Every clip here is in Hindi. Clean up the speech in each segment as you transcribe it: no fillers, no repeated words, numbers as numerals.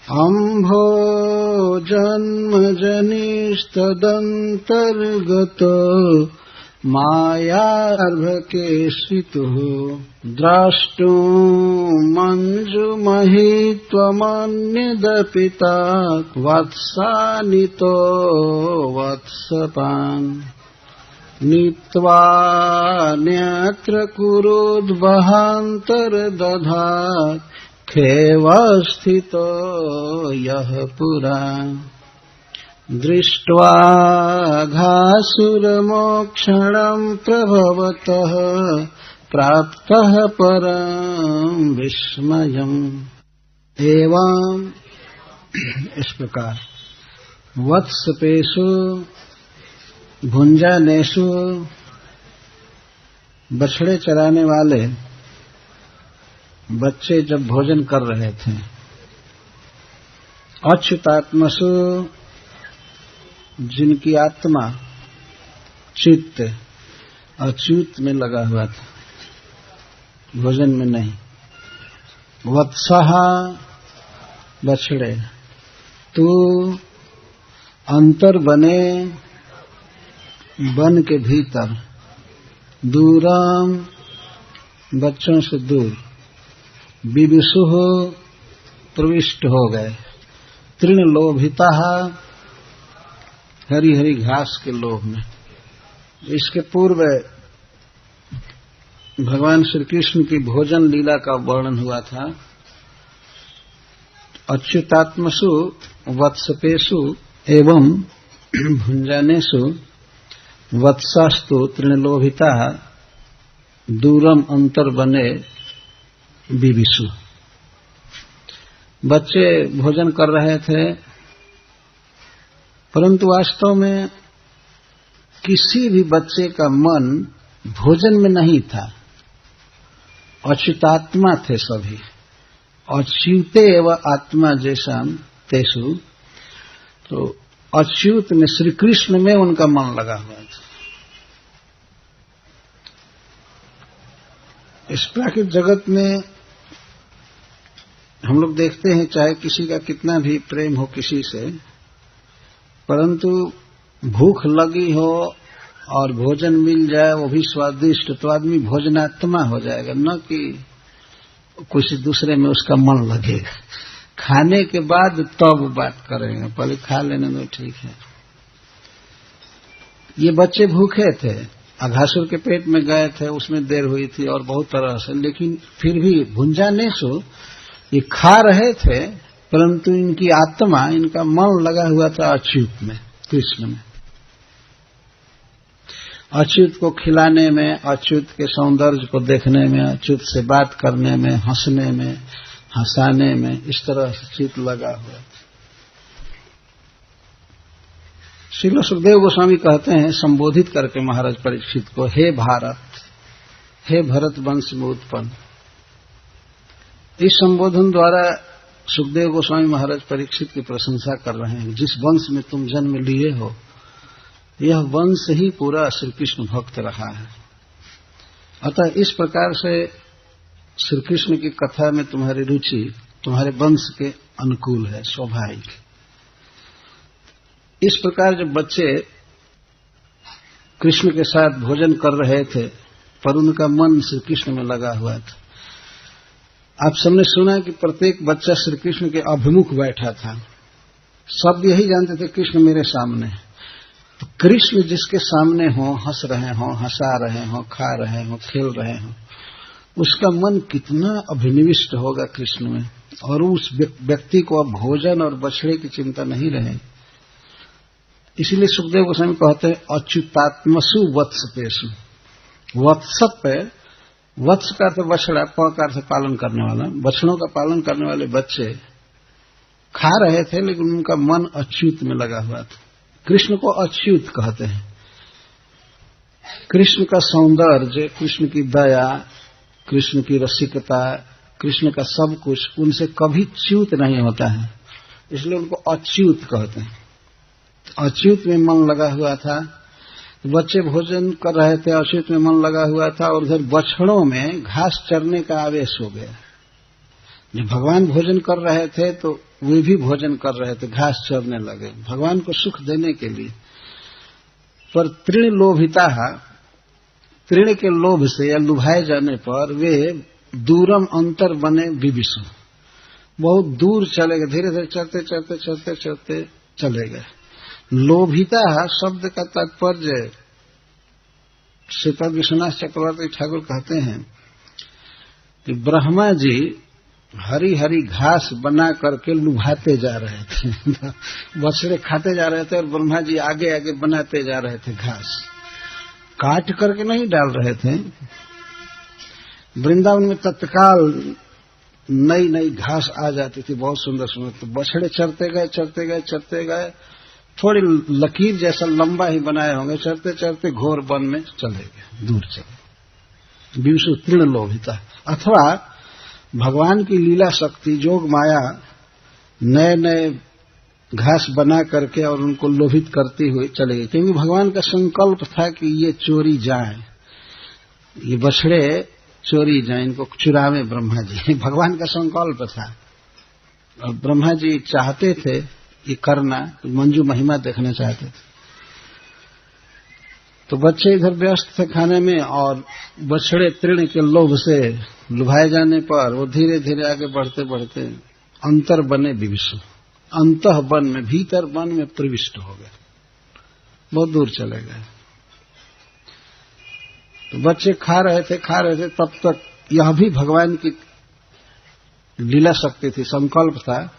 अम्भो जन्मजनिस्तदन्तर्गत मायार्भकेशितुः द्रष्टुम् मञ्जुमहित्वमन्यदपिता वत्सानितो वत्सपान् नीत्वान्यत्र कुरुद्वहान्तर्दधात् खेवस्थितो यः पुरा दृष्ट्वा घासुरमोक्षणम् प्रभवतः प्राप्तः परम् विस्मयम्। एवं इस प्रकार वत्सपेषु भुंजानेषु बछड़े चराने वाले बच्चे जब भोजन कर रहे थे, अच्युतात्मसु जिनकी आत्मा चित्त अच्युत में लगा हुआ था, भोजन में नहीं। वत्सः बछड़े, तू अंतर बने वन के भीतर, दूरम बच्चों से दूर, विविशुः प्रविष्ट हो गए, तृणलोभिता हरी हरी घास के लोभ में। इसके पूर्व भगवान श्री कृष्ण की भोजन लीला का वर्णन हुआ था। अच्युतात्मसु वत्सपेषु एवं भुंजानेषु वत्सास्तु तृणलोभिता दूरम अंतर बने विविशु। बच्चे भोजन कर रहे थे, परंतु वास्तव में किसी भी बच्चे का मन भोजन में नहीं था। अच्युतात्मा थे सभी, अच्युते एव आत्मा जैसा तेषु। तो अच्युत में श्री कृष्ण में उनका मन लगा हुआ था। इस प्राकृतिक जगत में हम लोग देखते हैं, चाहे किसी का कितना भी प्रेम हो किसी से, परंतु भूख लगी हो और भोजन मिल जाए वो भी स्वादिष्ट, तो आदमी भोजनात्मा हो जाएगा, न कि किसी दूसरे में उसका मन लगेगा। खाने के बाद तब बात करेंगे, पहले खा लेने दो, ठीक है। ये बच्चे भूखे थे, अघासुर के पेट में गए थे, उसमें देर हुई थी और बहुत तरह से, लेकिन फिर भी भुंजानेषु ये खा रहे थे, परंतु इनकी आत्मा, इनका मन लगा हुआ था अच्युत में, कृष्ण में। अच्युत को खिलाने में, अच्युत के सौंदर्य को देखने में, अच्युत से बात करने में, हंसने में, हंसाने में, इस तरह से चित्त लगा हुआ। श्रील सुखदेव गोस्वामी कहते हैं, संबोधित करके महाराज परीक्षित को, हे भारत, हे भरत वंश में उत्पन्न। इस संबोधन द्वारा सुखदेव गोस्वामी महाराज परीक्षित की प्रशंसा कर रहे हैं। जिस वंश में तुम जन्म लिए हो, यह वंश ही पूरा श्री कृष्ण भक्त रहा है। अतः इस प्रकार से श्री कृष्ण की कथा में तुम्हारी रुचि तुम्हारे वंश के अनुकूल है, स्वाभाविक। इस प्रकार जब बच्चे कृष्ण के साथ भोजन कर रहे थे, पर उनका मन श्री कृष्ण में लगा हुआ था। आप सबने सुना कि प्रत्येक बच्चा श्री कृष्ण के अभिमुख बैठा था। सब यही जानते थे कृष्ण मेरे सामने है। तो कृष्ण जिसके सामने हो, हंस रहे हो, हंसा रहे हो, खा रहे हो, खेल रहे हो, उसका मन कितना अभिनिविष्ट होगा कृष्ण में, और उस व्यक्ति को अब भोजन और बछड़े की चिंता नहीं रहे। इसीलिए सुखदेव गोस्वामी कहते हैं, अच्युतात्मसु वत्सपेषु। वत्सप पे, वत्स का अर्थ बछड़ा, प का अर्थ पालन करने वाला, बछड़ों का पालन करने वाले बच्चे खा रहे थे, लेकिन उनका मन अच्युत में लगा हुआ था। कृष्ण को अच्युत कहते हैं। कृष्ण का सौंदर्य, कृष्ण की दया, कृष्ण की रसिकता, कृष्ण का सब कुछ उनसे कभी च्युत नहीं होता है, इसलिए उनको अच्युत कहते हैं। अच्युत में मन लगा हुआ था। बच्चे भोजन कर रहे थे, अच्युत में मन लगा हुआ था, और उधर बछड़ों में घास चरने का आवेश हो गया। जब भगवान भोजन कर रहे थे तो वे भी भोजन कर रहे थे, घास चरने लगे भगवान को सुख देने के लिए। पर तृण लोभिता, तृण के लोभ से या लुभाए जाने पर वे दूरम अंतर बने विविशु, बहुत दूर चले गए, धीरे धीरे चलते चलते चलते चलते चले गए। लोभिता शब्द का तात्पर्य श्रीपद विश्वनाथ चक्रवर्ती ठाकुर कहते हैं कि ब्रह्मा जी हरी हरी घास बना करके लुभाते जा रहे थे बछड़े खाते जा रहे थे और ब्रह्मा जी आगे आगे बनाते जा रहे थे, घास काट करके नहीं डाल रहे थे। वृंदावन में तत्काल नई नई घास आ जाती थी, बहुत सुंदर सुंदर, तो बछड़े चरते गए चरते गए चरते गए, थोड़ी लकीर जैसा लंबा ही बनाए होंगे, चरते चरते घोर वन में चले गए, दूर चले। विवशु तृण लोभिता, अथवा भगवान की लीला शक्ति जोग माया नए नए घास बना करके और उनको लोभित करती हुई चले गई, क्योंकि भगवान का संकल्प था कि ये चोरी जाए, ये बछड़े चोरी जाए, इनको चुरावे ब्रह्मा जी, भगवान का संकल्प था। और ब्रह्मा जी चाहते थे ये करना, मंजू महिमा देखना चाहते थे। तो बच्चे इधर व्यस्त थे खाने में और बछड़े तृण के लोभ से लुभाए जाने पर वो धीरे धीरे आगे बढ़ते बढ़ते अंतर बने विविशु, अंतः वन में, भीतर वन में प्रविष्ट हो गए, बहुत दूर चले गए। तो बच्चे खा रहे थे, तब तक यह भी भगवान की लीला शक्ति थी, संकल्प था,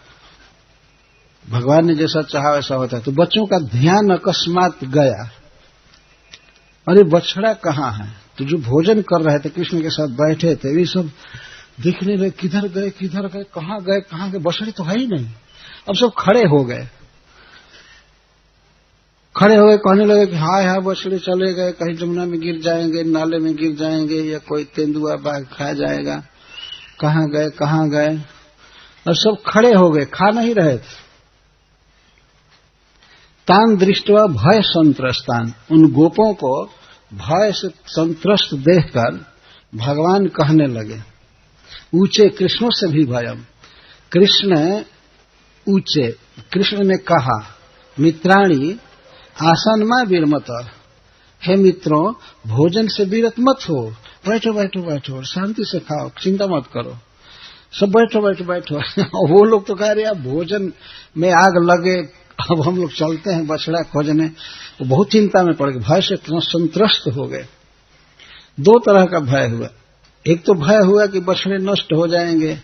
भगवान ने जैसा चाहा वैसा होता। तो बच्चों का ध्यान अकस्मात गया, अरे बछड़ा कहाँ है? तो जो भोजन कर रहे थे, कृष्ण के साथ बैठे थे, वे सब देखने लगे, किधर गए कहाँ गए, बछड़े तो है ही नहीं। अब सब खड़े हो गए, कहने लगे कि हाय हाय बछड़े चले गए, कहीं जमुना में गिर जाएंगे, नाले में गिर जाएंगे, या कोई तेंदुआ बाघ खा जाएगा, कहाँ गए। और सब खड़े हो गए, खा नहीं रहे थे। तान दृष्टवा भय संत्रस्तान, उन गोपों को भय से संत्रस्त देखकर भगवान कहने लगे, ऊंचे कृष्णों से भी भयम, कृष्ण ने कहा, मित्राणी आसनमा विरमत, हे मित्रों भोजन से विरत मत हो, बैठो शांति से खाओ, चिंता मत करो, सब बैठो। वो लोग तो कह रहे हैं भोजन में आग लगे, अब हम लोग चलते हैं बछड़ा खोजने। वो बहुत चिंता में पड़ गए, भय से संत्रस्त हो गए। दो तरह का भय हुआ, एक तो भय हुआ कि बछड़े नष्ट हो जाएंगे,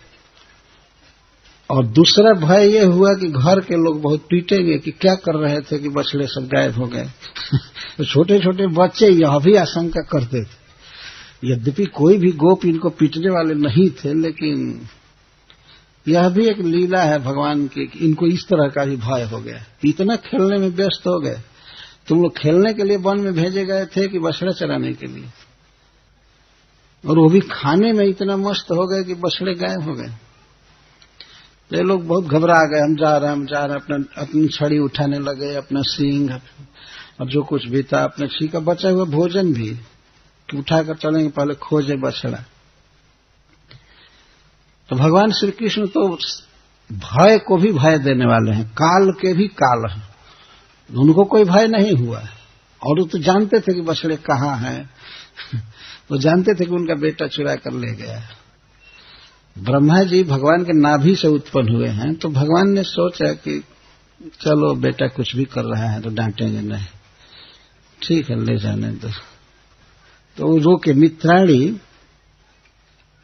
और दूसरा भय ये हुआ कि घर के लोग बहुत पीटेंगे कि क्या कर रहे थे कि बछड़े सब गायब हो गए। तो छोटे छोटे बच्चे यह भी आशंका करते थे, यद्यपि कोई भी गोप इनको पीटने वाले नहीं थे, लेकिन यह भी एक लीला है भगवान की, इनको इस तरह का भी भय हो गया। इतना खेलने में व्यस्त हो गए, तुम लोग खेलने के लिए वन में भेजे गए थे कि बछड़ा चराने के लिए, और वो भी खाने में इतना मस्त हो गए कि बछड़े गायब हो गए। ये लोग बहुत घबरा गए, हम जा रहे हैं, अपनी छड़ी उठाने लगे, अपना सींग और जो कुछ भी था, अपने छीका बचा हुआ भोजन भी उठाकर चलेंगे, पहले खोजे बछड़ा। तो भगवान श्री कृष्ण तो भय को भी भय देने वाले हैं, काल के भी काल हैं, उनको कोई भय नहीं हुआ। और वो तो जानते थे कि बछड़े कहाँ हैं, वो जानते थे कि उनका बेटा चुरा कर ले गया है। ब्रह्मा जी भगवान के नाभि से उत्पन्न हुए हैं, तो भगवान ने सोचा कि चलो बेटा कुछ भी कर रहा है तो डांटेंगे नहीं, ठीक है ले जाने दो। तो वो रोके, मित्राणी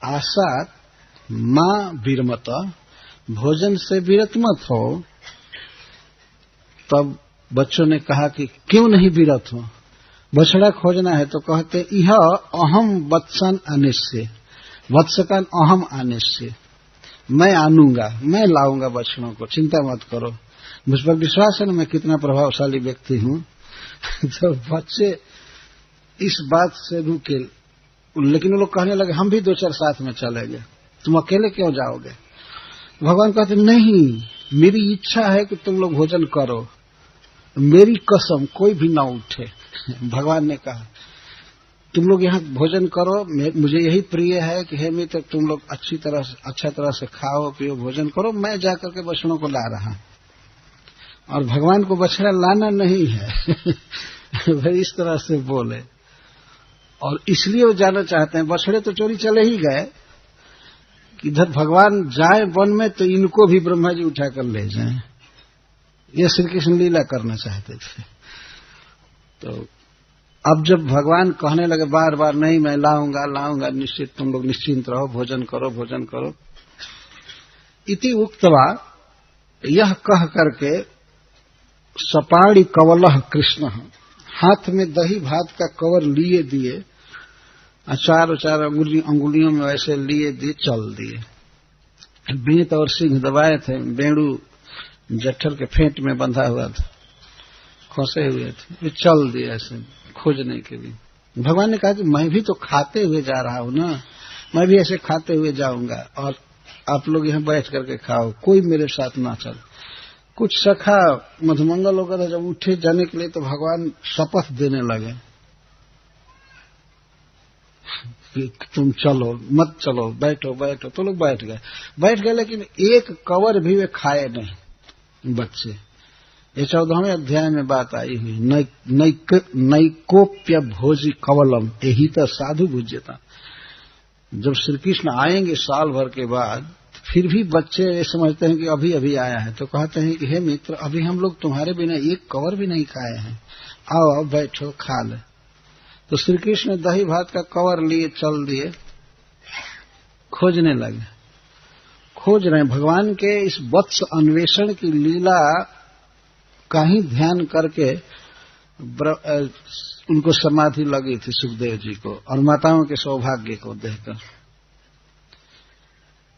आशा मां विरमत, भोजन से विरत मत हो। तब बच्चों ने कहा कि क्यों नहीं विरत हो, बछड़ा खोजना है। तो कहते यह अहम वत्सन अनिश्य, वत्सकन अहम अनिश्य, मैं आनूंगा, मैं लाऊंगा बछड़ों को, चिंता मत करो, मुझ पर विश्वास है ना, मैं कितना प्रभावशाली व्यक्ति हूं। तो बच्चे इस बात से रुके, लेकिन वो लोग कहने लगे हम भी 2-4 साथ में चलेंगे, तुम अकेले क्यों जाओगे? भगवान कहते नहीं, मेरी इच्छा है कि तुम लोग भोजन करो, मेरी कसम कोई भी ना उठे। भगवान ने कहा तुम लोग यहाँ भोजन करो, मुझे यही प्रिय है कि हे मित्र तुम लोग अच्छा तरह से खाओ पियो भोजन करो, मैं जाकर के बछड़ों को ला रहा। और भगवान को बछड़ा लाना नहीं है भाई इस तरह से बोले, और इसलिए वो जाना चाहते हैं। बछड़े तो चोरी चले ही गए, इधर भगवान जाए वन में तो इनको भी ब्रह्मा जी उठाकर ले जाएं। ये श्री कृष्ण लीला करना चाहते थे। तो अब जब भगवान कहने लगे बार बार नहीं मैं लाऊंगा निश्चित, तुम लोग निश्चिंत रहो, भोजन करो इति उक्तवा, यह कह करके सपाड़ी कवलह कृष्ण, हाथ में दही भात का कवर लिए दिए, चार अंगुलियों में वैसे लिए दिए, चल दिए। बेंत और सिंह दबाए थे, बेड़ू जट्ठर के फेंट में बंधा हुआ था, फंसे हुए थे, वे चल दिए ऐसे खोजने के लिए। भगवान ने कहा कि मैं भी तो खाते हुए जा रहा हूं ना, मैं भी ऐसे खाते हुए जाऊंगा और आप लोग यहाँ बैठ करके खाओ, कोई मेरे साथ ना चल। कुछ सखा मधुमंगल वगैरह जब उठे जाने के लिए तो भगवान शपथ देने लगे कि तुम चलो मत चलो, बैठो। तो लोग बैठ गए लेकिन एक कवर भी वे खाए नहीं बच्चे। ये 14वें अध्याय में बात आई हुई, नैकोप्य भोजी कवलम यही तो साधु भुज्यता। जब श्री कृष्ण आएंगे साल भर के बाद, फिर भी बच्चे ये समझते हैं कि अभी अभी आया है, तो कहते हैं कि हे मित्र अभी हम लोग तुम्हारे बिना एक कवर भी नहीं खाए हैं, आओ बैठो खा ले। तो श्री कृष्ण दही भात का कवर लिए चल दिए, खोजने लगे। खोज रहे भगवान के इस वत्स अन्वेषण की लीला का ही ध्यान करके उनको समाधि लगी थी सुखदेव जी को, और माताओं के सौभाग्य को देखकर।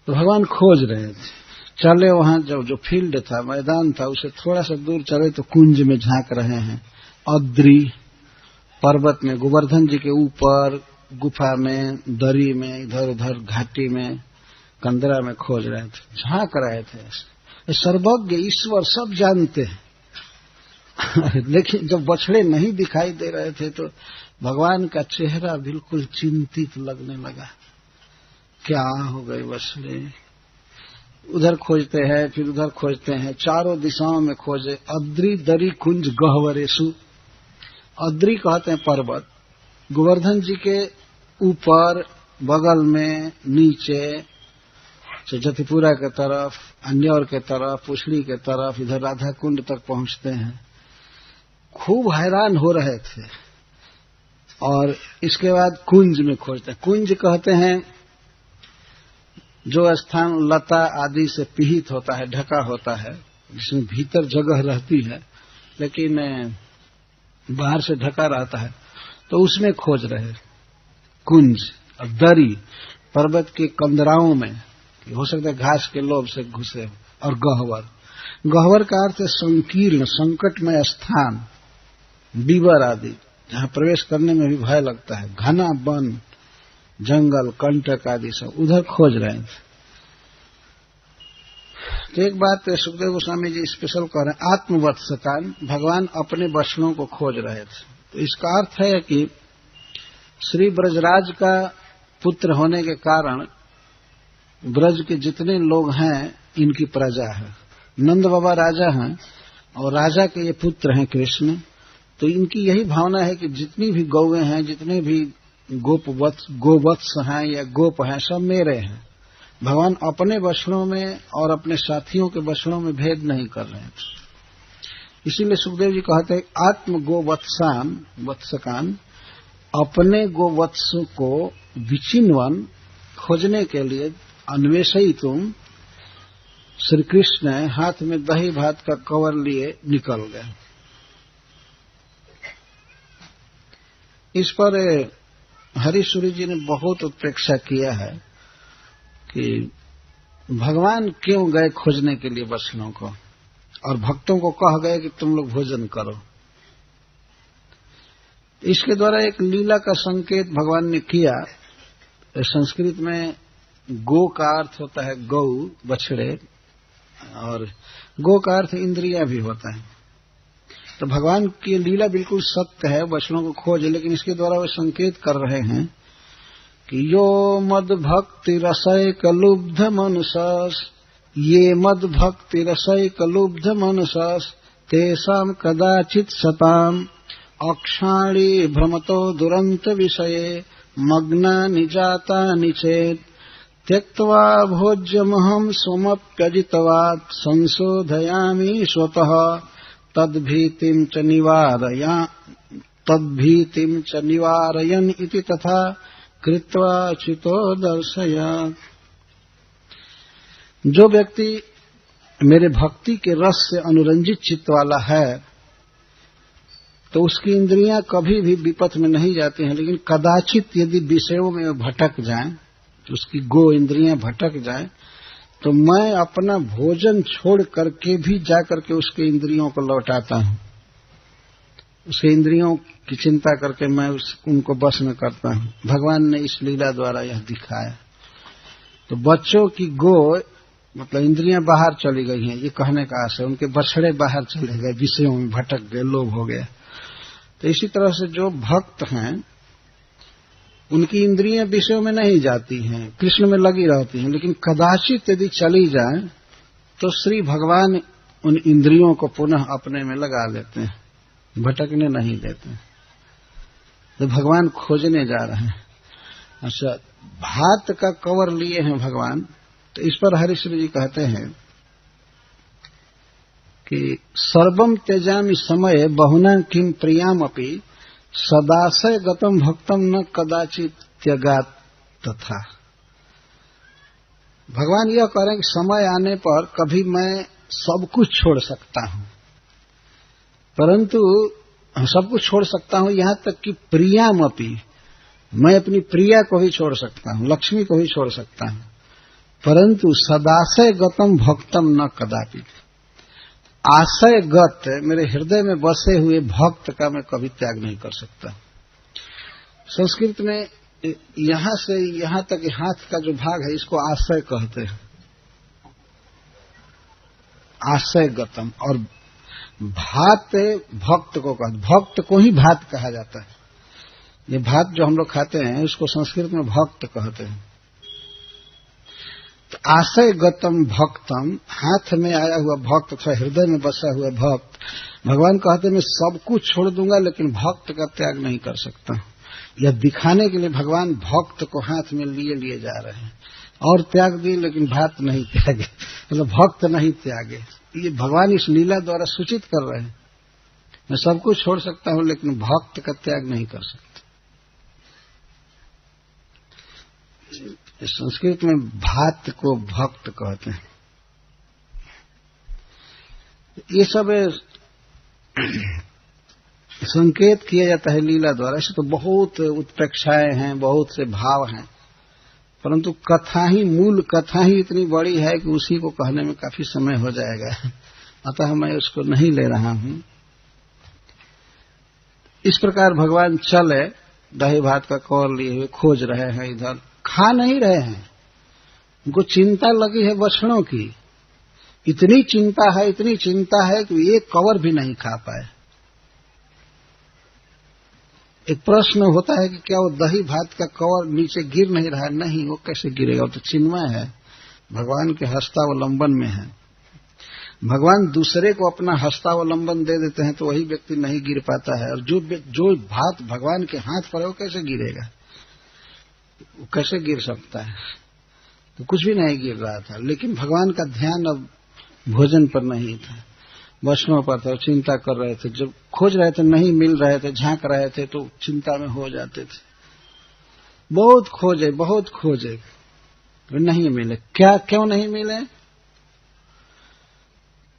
तो भगवान खोज रहे थे, चले वहां जो फील्ड था, मैदान था, उसे थोड़ा सा दूर चले तो कुंज में झांक रहे हैं। अद्री पर्वत में, गोवर्धन जी के ऊपर, गुफा में, दरी में, इधर उधर घाटी में, कंदरा में खोज रहे थे, झांक रहे थे। सर्वज्ञ ईश्वर सब जानते हैं लेकिन जब बछड़े नहीं दिखाई दे रहे थे तो भगवान का चेहरा बिल्कुल चिंतित लगने लगा। क्या हो गए बछड़े? उधर खोजते हैं फिर उधर खोजते हैं, चारों दिशाओं में खोजे। अद्री दरी कुंज गहवरेशु, अद्री कहते हैं पर्वत, गोवर्धन जी के ऊपर, बगल में, नीचे, जतिपुरा के तरफ, अन्यौर के तरफ, पुछड़ी के तरफ, इधर राधा कुंड तक पहुंचते हैं। खूब हैरान हो रहे थे। और इसके बाद कुंज में खोजते हैं। कुंज कहते हैं जो स्थान लता आदि से पीहित होता है, ढका होता है, जिसमें भीतर जगह रहती है लेकिन बाहर से ढका रहता है, तो उसमें खोज रहे कुंज। और दरी पर्वत के कंदराओं में, हो सकता है घास के लोभ से घुसे। और गह्वर का अर्थ है संकीर्ण संकटमय स्थान, बीवर आदि, जहां प्रवेश करने में भी भय लगता है, घना वन, जंगल, कंटक आदि सब, उधर खोज रहे थे। तो एक बात सुखदेव गोस्वामी जी स्पेशल कह रहे हैं, आत्मवत्सकान, भगवान अपने वचनों को खोज रहे थे। तो इसका अर्थ है कि श्री ब्रजराज का पुत्र होने के कारण ब्रज के जितने लोग हैं इनकी प्रजा है। नंद बाबा राजा हैं और राजा के ये पुत्र हैं कृष्ण। तो इनकी यही भावना है कि जितनी भी गौएं हैं, जितने भी गोवत्स हैं या गोप हैं, सब मेरे हैं। भगवान अपने वचनों में और अपने साथियों के वचनों में भेद नहीं कर रहे थे। इसीलिए सुखदेव जी कहते हैं आत्म वत्सकान, अपने गोवत्सों को विचिन्वन, खोजने के लिए, अन्वेषी तुम, श्री कृष्ण हाथ में दही भात का कवर लिए निकल गए। इस पर हरीश्वरी जी ने बहुत उत्प्रेक्षा किया है कि भगवान क्यों गए खोजने के लिए वचनों को, और भक्तों को कह गए कि तुम लोग भोजन करो। इसके द्वारा एक लीला का संकेत भगवान ने किया। संस्कृत में गो का अर्थ होता है गौ, बछड़े, और गो का अर्थ इंद्रिया भी होता है। तो भगवान की लीला बिल्कुल सत्य है, वचनों को खोज, लेकिन इसके द्वारा वे संकेत कर रहे हैं कि यो मद भक्ति रसैक लुब्ध मनसस, ये मद भक्ति रसैक लुब्ध मनसस तेषां कदाचित् सताम् अक्षाणी भ्रमतो दुरंत विषये मग्नानि जातानि चेत् त्यक्त्वा भोज्यमहं स्वमप्यजितवात् संशोधयामि स्वतः तद्भीतिं च निवारयन् इति तथा कृत्वा चितो दर्शयात्। जो व्यक्ति मेरे भक्ति के रस से अनुरंजित चित्त वाला है तो उसकी इंद्रियां कभी भी विपथ में नहीं जाती हैं, लेकिन कदाचित यदि विषयों में भटक जाएं, तो उसकी गो इंद्रियां भटक जाएं, तो मैं अपना भोजन छोड़ करके भी जाकर के उसके इंद्रियों को लौटाता हूं, उसके इंद्रियों की चिंता करके मैं उनको बस में करता हूं। भगवान ने इस लीला द्वारा यह दिखाया। तो बच्चों की गो मतलब इंद्रियां बाहर चली गई हैं, ये कहने का आशय, उनके बछड़े बाहर चले गए, विषयों में भटक गए, लोभ हो गया। तो इसी तरह से जो भक्त हैं उनकी इंद्रियां विषयों में नहीं जाती हैं, कृष्ण में लगी रहती हैं, लेकिन कदाचित यदि चली जाए तो श्री भगवान उन इंद्रियों को पुनः अपने में लगा लेते हैं, भटकने नहीं देते। तो भगवान खोजने जा रहे हैं। अच्छा, भात का कवर लिए हैं भगवान, तो इस पर हरिश्री जी कहते हैं कि सर्वम त्यजामि समय बहुना किम प्रियामपि सदाशय गतम भक्तम न कदाचित त्यगात तथा। भगवान यह कह रहे हैं कि समय आने पर कभी मैं सब कुछ छोड़ सकता हूं, परंतु सब कुछ छोड़ सकता हूं, यहां तक कि प्रियामपि, मैं अपनी प्रिया को भी छोड़ सकता हूं, लक्ष्मी को भी छोड़ सकता हूं, परंतु सदाशय गतम भक्तम न कदापि, आशय गत मेरे हृदय में बसे हुए भक्त का मैं कभी त्याग नहीं कर सकता। संस्कृत में यहां से यहां तक हाथ का जो भाग है इसको आशय कहते हैं, आशय गतम। और भात भक्त को कहते, भक्त को ही भात कहा जाता है। ये भात जो हम लोग खाते हैं उसको संस्कृत में भक्त कहते हैं। तो आशय गतम भक्तम, हाथ में आया हुआ भक्त अथवा हृदय में बसा हुआ भक्त, भगवान कहते हैं मैं सब कुछ छोड़ दूंगा लेकिन भक्त का त्याग नहीं कर सकता। यह दिखाने के लिए भगवान भक्त को हाथ में लिए जा रहे हैं, और त्याग दिए लेकिन भात नहीं त्यागे, मतलब भक्त नहीं त्यागे। ये भगवान इस लीला द्वारा सूचित कर रहे हैं मैं सब कुछ छोड़ सकता हूं लेकिन भक्त का त्याग नहीं कर सकता। संस्कृत में भात को भक्त कहते हैं। ये सब संकेत किया जाता है लीला द्वारा। ऐसे तो बहुत उत्प्रेक्षाएं हैं, बहुत से भाव हैं, परंतु कथा ही, मूल कथा ही इतनी बड़ी है कि उसी को कहने में काफी समय हो जाएगा, अतः मैं उसको नहीं ले रहा हूं। इस प्रकार भगवान चले, दही भात का कौर लिए हुए खोज रहे हैं, इधर खा नहीं रहे हैं, उनको चिंता लगी है बछड़ों की। इतनी चिंता है कि एक कवर भी नहीं खा पाए। एक प्रश्न होता है कि क्या वो दही भात का कवर नीचे गिर नहीं रहा है? नहीं, वो कैसे गिरेगा, वो तो चिन्मय है, भगवान के हस्तावलंबन में है। भगवान दूसरे को अपना हस्तावलंबन दे देते हैं तो वही व्यक्ति नहीं गिर पाता है, और जो भात भगवान के हाथ पर है वो कैसे गिरेगा, वो कैसे गिर सकता है? तो कुछ भी नहीं गिर रहा था, लेकिन भगवान का ध्यान अब भोजन पर नहीं था, वैष्णव पर था। चिंता कर रहे थे, जब खोज रहे थे नहीं मिल रहे थे, झांक रहे थे तो चिंता में हो जाते थे। बहुत खोजे नहीं मिले। क्यों नहीं मिले?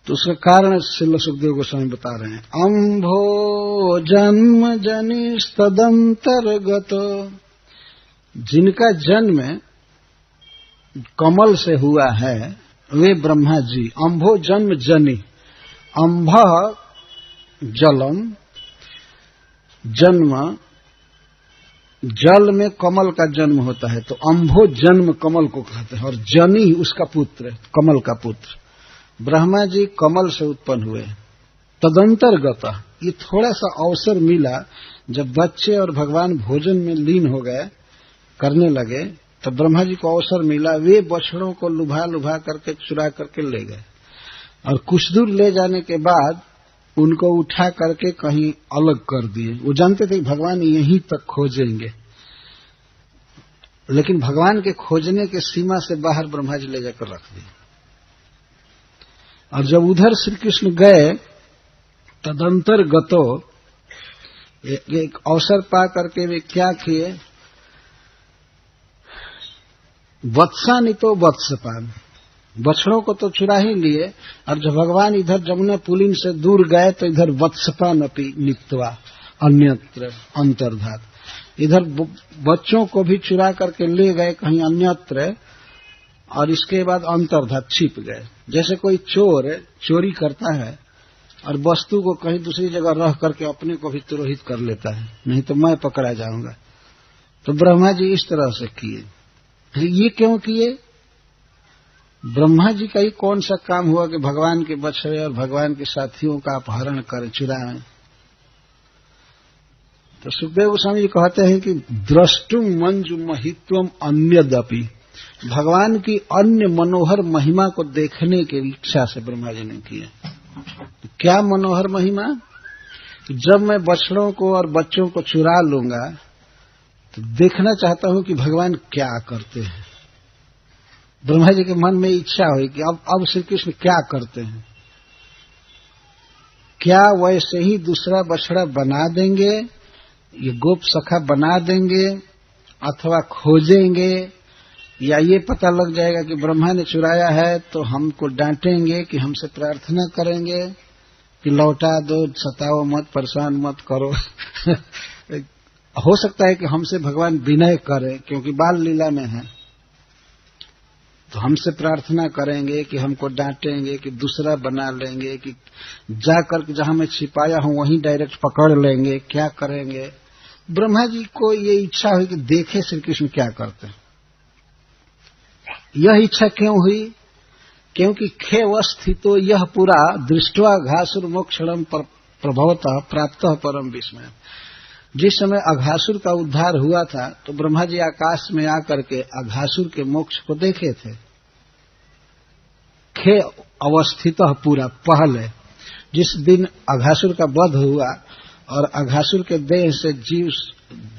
तो उसका कारण श्रील सुखदेव गोस्वामी बता रहे हैं। अम्भो जन्म जनिस्तदंतर्गत, जिनका जन्म कमल से हुआ है वे ब्रह्मा जी। अम्भो जन्म जनि, अम्भ जलम, जन्म, जल में कमल का जन्म होता है, तो अम्भो जन्म कमल को कहते हैं, और जनि उसका पुत्र, कमल का पुत्र। ब्रह्मा जी कमल से उत्पन्न हुए, तदंतर्गत ये थोड़ा सा अवसर मिला जब बच्चे और भगवान भोजन में लीन हो गए, करने लगे, तो ब्रह्मा जी को अवसर मिला, वे बछड़ों को लुभा लुभा करके चुरा करके ले गए और कुछ दूर ले जाने के बाद उनको उठा करके कहीं अलग कर दिए। वो जानते थे कि भगवान यहीं तक खोजेंगे, लेकिन भगवान के खोजने के सीमा से बाहर ब्रह्मा जी ले जाकर रख दिए। और जब उधर श्री कृष्ण गए, तदंतर्गतो एक अवसर पा करके वे क्या किए, वत्सानितो वत्सपान, बछड़ों को तो चुरा ही लिए, और जब भगवान इधर जमुना पुलिन से दूर गए तो इधर वत्सपान अपनी नित्वा अन्यत्र अंतर्धात, इधर बच्चों को भी चुरा करके ले गए कहीं अन्यत्र, और इसके बाद अंतर्धात छिप गए। जैसे कोई चोर चोरी करता है और वस्तु को कहीं दूसरी जगह रख करके अपने को भी तिरोहित कर लेता है, नहीं तो मैं पकड़ा जाऊंगा। तो ब्रह्मा जी इस तरह से किए। ये क्यों किए? ब्रह्मा जी का ही कौन सा काम हुआ कि भगवान के बछड़े और भगवान के साथियों का अपहरण करें, चुराएं? तो सुखदेव गोस्वामी जी कहते हैं कि द्रष्टुम मंजु महित्वम अन्यदपि, भगवान की अन्य मनोहर महिमा को देखने की इच्छा से ब्रह्मा जी ने किया। क्या मनोहर महिमा? जब मैं बछड़ों को और बच्चों को चुरा लूंगा तो देखना चाहता हूं कि भगवान क्या करते हैं। ब्रह्मा जी के मन में इच्छा हुई कि अब श्री कृष्ण क्या करते हैं, क्या वैसे ही दूसरा बछड़ा बना देंगे, ये गोप सखा बना देंगे, अथवा खोजेंगे, या ये पता लग जाएगा कि ब्रह्मा ने चुराया है तो हमको डांटेंगे कि हमसे प्रार्थना करेंगे कि लौटा दो, सताओ मत, परेशान मत करो। हो सकता है कि हमसे भगवान विनय करें क्योंकि बाल लीला में है, तो हमसे प्रार्थना करेंगे कि हमको डांटेंगे कि दूसरा बना लेंगे, कि जाकर जहां मैं छिपाया हूं वहीं डायरेक्ट पकड़ लेंगे, क्या करेंगे। ब्रह्मा जी को ये इच्छा हुई कि देखे श्री कृष्ण क्या करते हैं। यह इच्छा क्यों हुई? क्योंकि खेवस्थितो यह पूरा दृष्ट्वा घासुर मोक्षणम प्रभवतः प्राप्त परम विस्मय, जिस समय अघासुर का उद्धार हुआ था तो ब्रह्मा जी आकाश में आकर के अघासुर के मोक्ष को देखे थे। खे अवस्थित पूरा, पहले जिस दिन अघासुर का वध हुआ और अघासुर के देह से जीव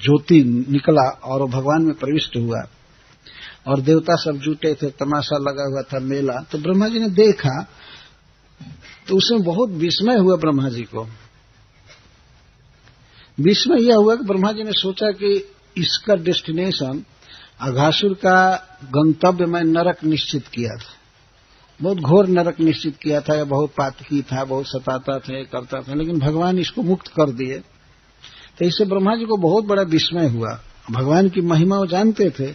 ज्योति निकला और वो भगवान में प्रविष्ट हुआ और देवता सब जुटे थे, तमाशा लगा हुआ था, मेला, तो ब्रह्मा जी ने देखा तो उसमें बहुत विस्मय हुआ। ब्रह्मा जी को विस्मय यह हुआ कि ब्रह्मा जी ने सोचा कि इसका डेस्टिनेशन, अघासुर का गंतव्य मैं नरक निश्चित किया था, बहुत घोर नरक निश्चित किया था, या बहुत पातकी था, बहुत सताता था, करता था, लेकिन भगवान इसको मुक्त कर दिए। तो इससे ब्रह्मा जी को बहुत बड़ा विस्मय हुआ। भगवान की महिमा वो जानते थे,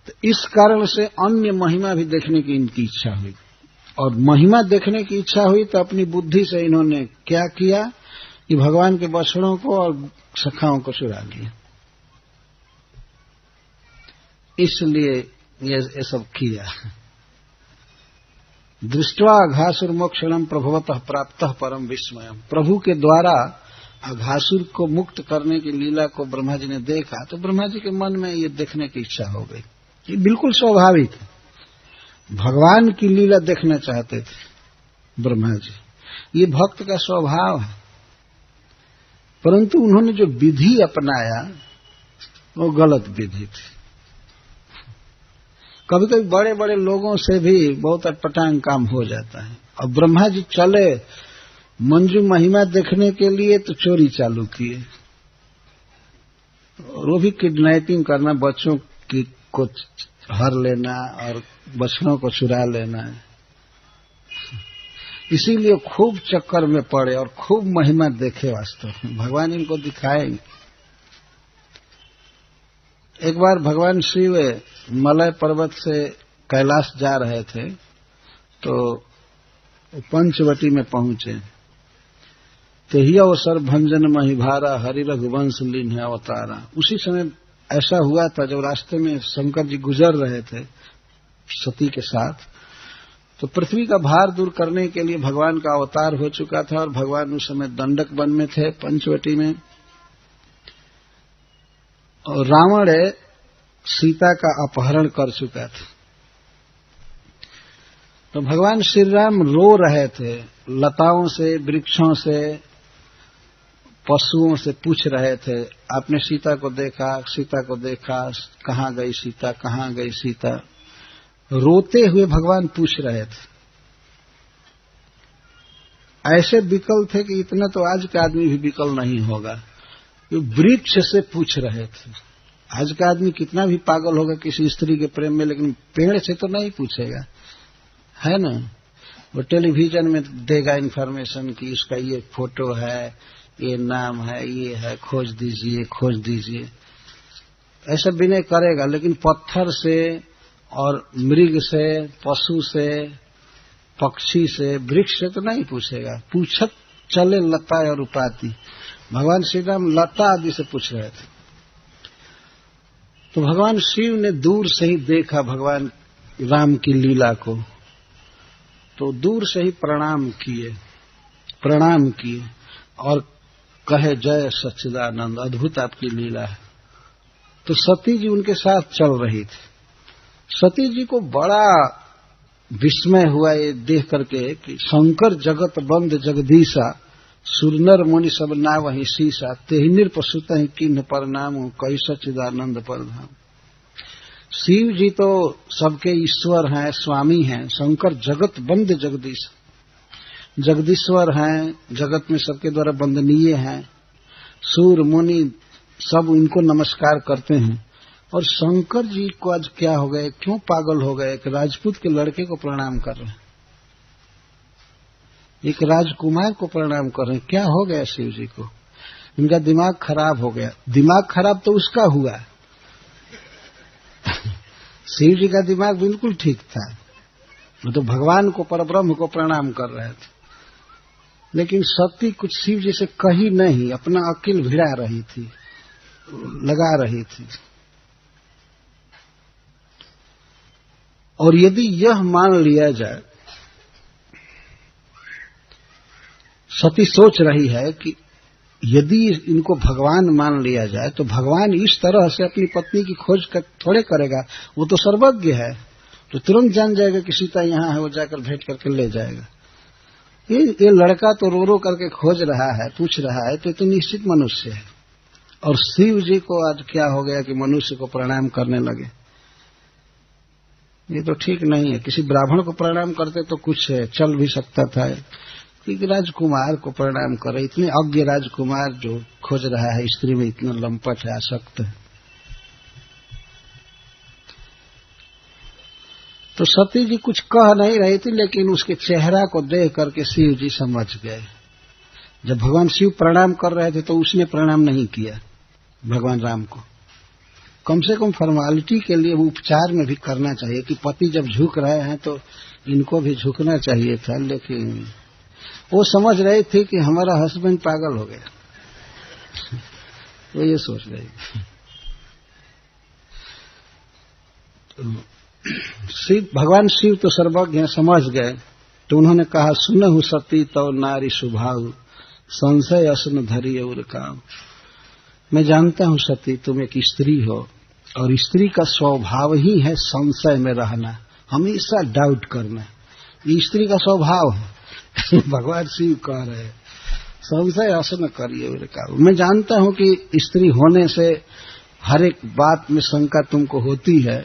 तो इस कारण से अन्य महिमा भी देखने की इनकी इच्छा हुई, और महिमा देखने की इच्छा हुई तो अपनी बुद्धि से इन्होंने क्या किया कि भगवान के बछड़ों को और सखाओं को चुरा लिया। इसलिए ये सब किया। दृष्ट्वा अघासुर मोक्षणम प्रभवतः प्राप्त परम विस्मयम, प्रभु के द्वारा अघासुर को मुक्त करने की लीला को ब्रह्मा जी ने देखा तो ब्रह्मा जी के मन में ये देखने की इच्छा हो गई। ये बिल्कुल स्वाभाविक है, भगवान की लीला देखना चाहते थे ब्रह्मा जी, ये भक्त का स्वभाव है। परंतु उन्होंने जो विधि अपनाया वो गलत विधि थी। कभी कभी बड़े बड़े लोगों से भी बहुत अटपटांग काम हो जाता है। अब ब्रह्मा जी चले मंजू महिमा देखने के लिए तो चोरी चालू किए, और वो भी किडनैपिंग करना, बच्चों की को हर लेना और बछड़ों को चुरा लेना। इसीलिए खूब चक्कर में पड़े और खूब महिमा देखे। वास्तव में भगवान इनको दिखाएंगे। एक बार भगवान शिव मलय पर्वत से कैलाश जा रहे थे तो पंचवटी में पहुंचे, तो ही अवसर भंजन महिभारा हरि रघुवंश लीन है अवतारा। उसी समय ऐसा हुआ था जब रास्ते में शंकर जी गुजर रहे थे सती के साथ, तो पृथ्वी का भार दूर करने के लिए भगवान का अवतार हो चुका था और भगवान उस समय दंडक वन में थे, पंचवटी में। और रावण सीता का अपहरण कर चुका था। तो भगवान श्री राम रो रहे थे, लताओं से, वृक्षों से, पशुओं से पूछ रहे थे, आपने सीता को देखा, सीता को देखा, कहाँ गई सीता, कहाँ गई सीता। रोते हुए भगवान पूछ रहे थे। ऐसे विकल थे कि इतना तो आज का आदमी भी विकल नहीं होगा, ये वृक्ष से पूछ रहे थे। आज का आदमी कितना भी पागल होगा किसी स्त्री के प्रेम में, लेकिन पेड़ से तो नहीं पूछेगा, है ना। वो टेलीविजन में देगा इन्फॉर्मेशन कि इसका ये फोटो है, ये नाम है, ये है, खोज दीजिए, खोज दीजिए, ऐसा विनय करेगा। लेकिन पत्थर से और मृग से, पशु से, पक्षी से, वृक्ष से तो नहीं पूछेगा। पूछत चले लता और उपाति। भगवान श्री राम लता आदि से पूछ रहे थे। तो भगवान शिव ने दूर से ही देखा भगवान राम की लीला को, तो दूर से ही प्रणाम किए और कहे, जय सच्चिदानंद, अद्भुत आपकी लीला है। तो सती जी उनके साथ चल रही थी। सती जी को बड़ा विस्मय हुआ ये देख करके कि शंकर जगत बंद जगदीशा, सुरनर मुनि सब ना वही शीशा, तेहि निरपसुत किन्ह परनाम, कई सच्चिदानंद परधाम। शिव जी तो सबके ईश्वर हैं, स्वामी हैं। शंकर जगत बंद जगदीश, जगदीश्वर हैं, जगत में सबके द्वारा वंदनीय हैं। सूर मुनि सब इनको नमस्कार करते हैं। और शंकर जी को आज क्या हो गए, क्यों पागल हो गए? एक राजपूत के लड़के को प्रणाम कर रहे हैं, एक राजकुमार को प्रणाम कर रहे हैं। क्या हो गया शिव जी को? इनका दिमाग खराब हो गया। दिमाग खराब तो उसका हुआ, शिव जी का दिमाग बिल्कुल ठीक था। वो तो भगवान को, परब्रह्म को प्रणाम कर रहे थे। लेकिन सती कुछ शिव जी से कही नहीं, अपना अकिल भिड़ा रही थी, लगा रही थी। और यदि यह मान लिया जाए, सती सोच रही है कि यदि इनको भगवान मान लिया जाए तो भगवान इस तरह से अपनी पत्नी की खोज थोड़े करेगा। वो तो सर्वज्ञ है, तो तुरंत जान जाएगा कि सीता यहाँ है, वो जाकर भेंट करके ले जाएगा। ये लड़का तो रो रो करके खोज रहा है, पूछ रहा है, तो निश्चित मनुष्य है। और शिव जी को आज क्या हो गया कि मनुष्य को प्रणाम करने लगे? ये तो ठीक नहीं है। किसी ब्राह्मण को प्रणाम करते तो कुछ चल भी सकता था, कि राजकुमार को प्रणाम करे। इतने अज्ञ राजकुमार जो खोज रहा है, स्त्री में इतना लंपट है, आसक्त है। तो सती जी कुछ कह नहीं रही थी, लेकिन उसके चेहरा को देख करके शिव जी समझ गए। जब भगवान शिव प्रणाम कर रहे थे तो उसने प्रणाम नहीं किया भगवान राम को। कम से कम फॉर्मालिटी के लिए वो उपचार में भी करना चाहिए कि पति जब झुक रहे हैं तो इनको भी झुकना चाहिए था। लेकिन वो समझ रही थी कि हमारा हस्बैंड पागल हो गया, वो ये सोच रही थी। शिव, भगवान शिव तो सर्वज्ञ हैं, समझ गए। तो उन्होंने कहा, सुनहु सती तव नारी सुभाव, संशय असन धरी और काम। मैं जानता हूं सती, तुम एक स्त्री हो, और स्त्री का स्वभाव ही है संशय में रहना, हमेशा डाउट करना। ये स्त्री का स्वभाव है। भगवान शिव कह रहे हैं, संशय असन करिए और काम। मैं जानता हूं कि स्त्री होने से हर एक बात में शंका तुमको होती है,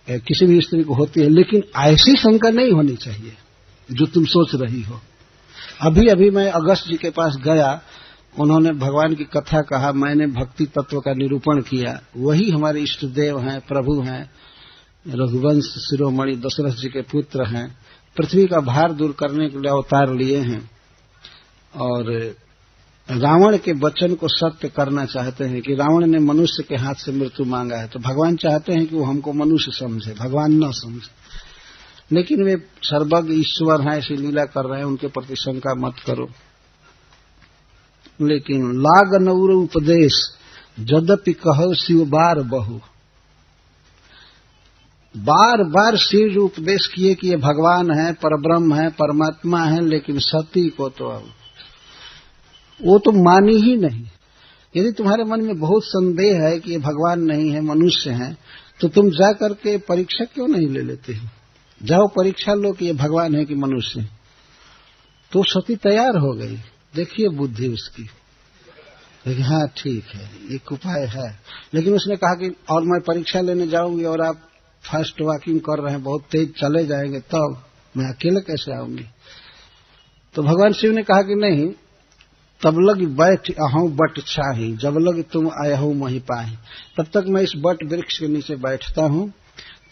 किसी भी स्त्री को होती है, लेकिन ऐसी शंका नहीं होनी चाहिए जो तुम सोच रही हो। अभी अभी मैं अगस्त जी के पास गया, उन्होंने भगवान की कथा कहा, मैंने भक्ति तत्व का निरूपण किया। वही हमारे इष्ट देव हैं, प्रभु हैं, रघुवंश शिरोमणि दशरथ जी के पुत्र हैं, पृथ्वी का भार दूर करने के लिए अवतार लिए हैं और रावण के वचन को सत्य करना चाहते हैं कि रावण ने मनुष्य के हाथ से मृत्यु मांगा है, तो भगवान चाहते हैं कि वो हमको मनुष्य समझे, भगवान न समझे। लेकिन वे सर्वज्ञ ईश्वर हैं, ऐसी लीला कर रहे हैं, उनके प्रति शंका मत करो। लेकिन लाग नौर उपदेश, यद्यपि कहो शिव बार बहु। बार बार शिव जी उपदेश किए कि ये भगवान है, परब्रह्म है, परमात्मा है, लेकिन सती को तो अब वो तो मानी ही नहीं। यदि तुम्हारे मन में बहुत संदेह है कि ये भगवान नहीं है, मनुष्य है, तो तुम जा करके परीक्षा क्यों नहीं ले लेते हो? जाओ परीक्षा लो कि ये भगवान है कि मनुष्य है। तो सती तैयार हो गई। देखिए बुद्धि उसकी, लेकिन हाँ ठीक है, एक उपाय है। लेकिन उसने कहा कि और मैं परीक्षा लेने जाऊंगी और आप फास्ट वॉकिंग कर रहे हैं, बहुत तेज चले जाएंगे, तब मैं अकेले कैसे आऊंगी? तो भगवान शिव ने कहा कि नहीं, तब लग बैठ अहूं बट छाही, जब लग तुम आयहू मही पाही। तब तक मैं इस बट वृक्ष के नीचे बैठता हूं,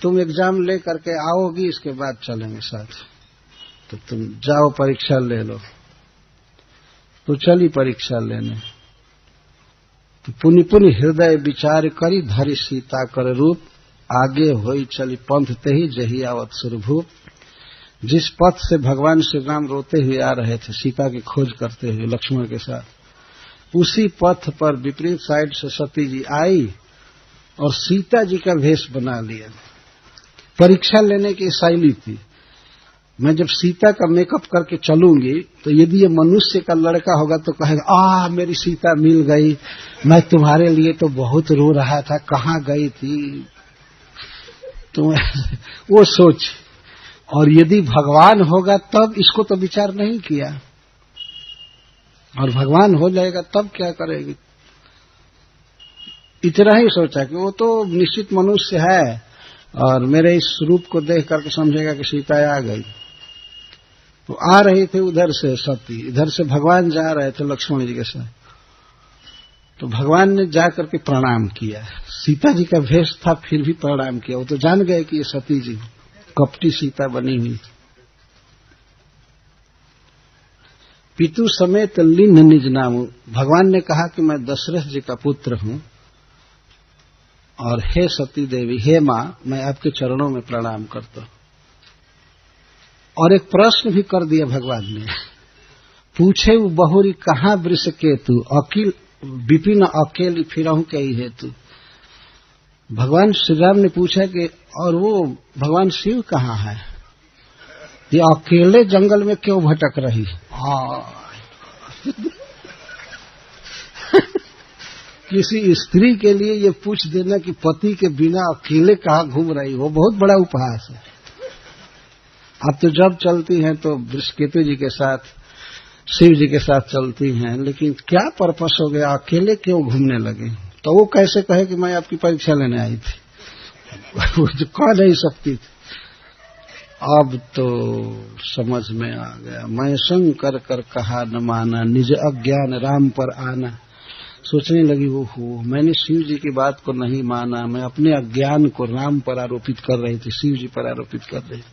तुम एग्जाम ले करके आओगी, इसके बाद चलेंगे साथ। तो तुम जाओ परीक्षा ले लो। तो चली परीक्षा लेने। तो पुनि पुनि हृदय विचार करी, धरि सीता कर रूप, आगे होई चली पंथ ते ही जही आवत सुरभूप। जिस पथ से भगवान श्री राम रोते हुए आ रहे थे, सीता की खोज करते हुए लक्ष्मण के साथ, उसी पथ पर विपरीत साइड से सती जी आई और सीता जी का वेश बना लिया। परीक्षा लेने की शैली थी, मैं जब सीता का मेकअप करके चलूंगी तो यदि ये मनुष्य का लड़का होगा तो कहेगा, मेरी सीता मिल गई, मैं तुम्हारे लिए तो बहुत रो रहा था, कहाँ गई थी? तो वो सोच। और यदि भगवान होगा तब इसको तो विचार नहीं किया, और भगवान हो जाएगा तब क्या करेगी? इतना ही सोचा कि वो तो निश्चित मनुष्य है और मेरे इस रूप को देख करके समझेगा कि सीता आ गई। तो आ रही थे उधर से सती, इधर से भगवान जा रहे थे लक्ष्मण जी के साथ। तो भगवान ने जाकर के प्रणाम किया। सीता जी का भेष था, फिर भी प्रणाम किया। वो तो जान गए कि ये सती जी कपटी सीता बनी हुई। पितु समेत लिन्ह निज नामु, भगवान ने कहा कि मैं दशरथ जी का पुत्र हूं, और हे सती देवी, हे मां, मैं आपके चरणों में प्रणाम करता हूं। और एक प्रश्न भी कर दिया भगवान ने, पूछे वो बहुरी कहाँ वृष केतु, अकिल विपिन अकेली फिरहूं कई हेतु। भगवान श्री राम ने पूछा कि और वो भगवान शिव कहाँ है, ये अकेले जंगल में क्यों भटक रही? किसी स्त्री के लिए ये पूछ देना कि पति के बिना अकेले कहाँ घूम रही हो, बहुत बड़ा उपहास है। अब तो जब चलती हैं तो वृषकेतु जी के साथ, शिव जी के साथ चलती हैं, लेकिन क्या पर्पस हो गया, अकेले क्यों घूमने लगे? तो वो कैसे कहे कि मैं आपकी परीक्षा लेने आई थी? वो तो कह नहीं सकती थी। अब तो समझ में आ गया, मैं शंकर कर कहा न माना, निज अज्ञान राम पर आना। सोचने लगी वो हो, मैंने शिव जी की बात को नहीं माना, मैं अपने अज्ञान को राम पर आरोपित कर रही थी, शिव जी पर आरोपित कर रही थी।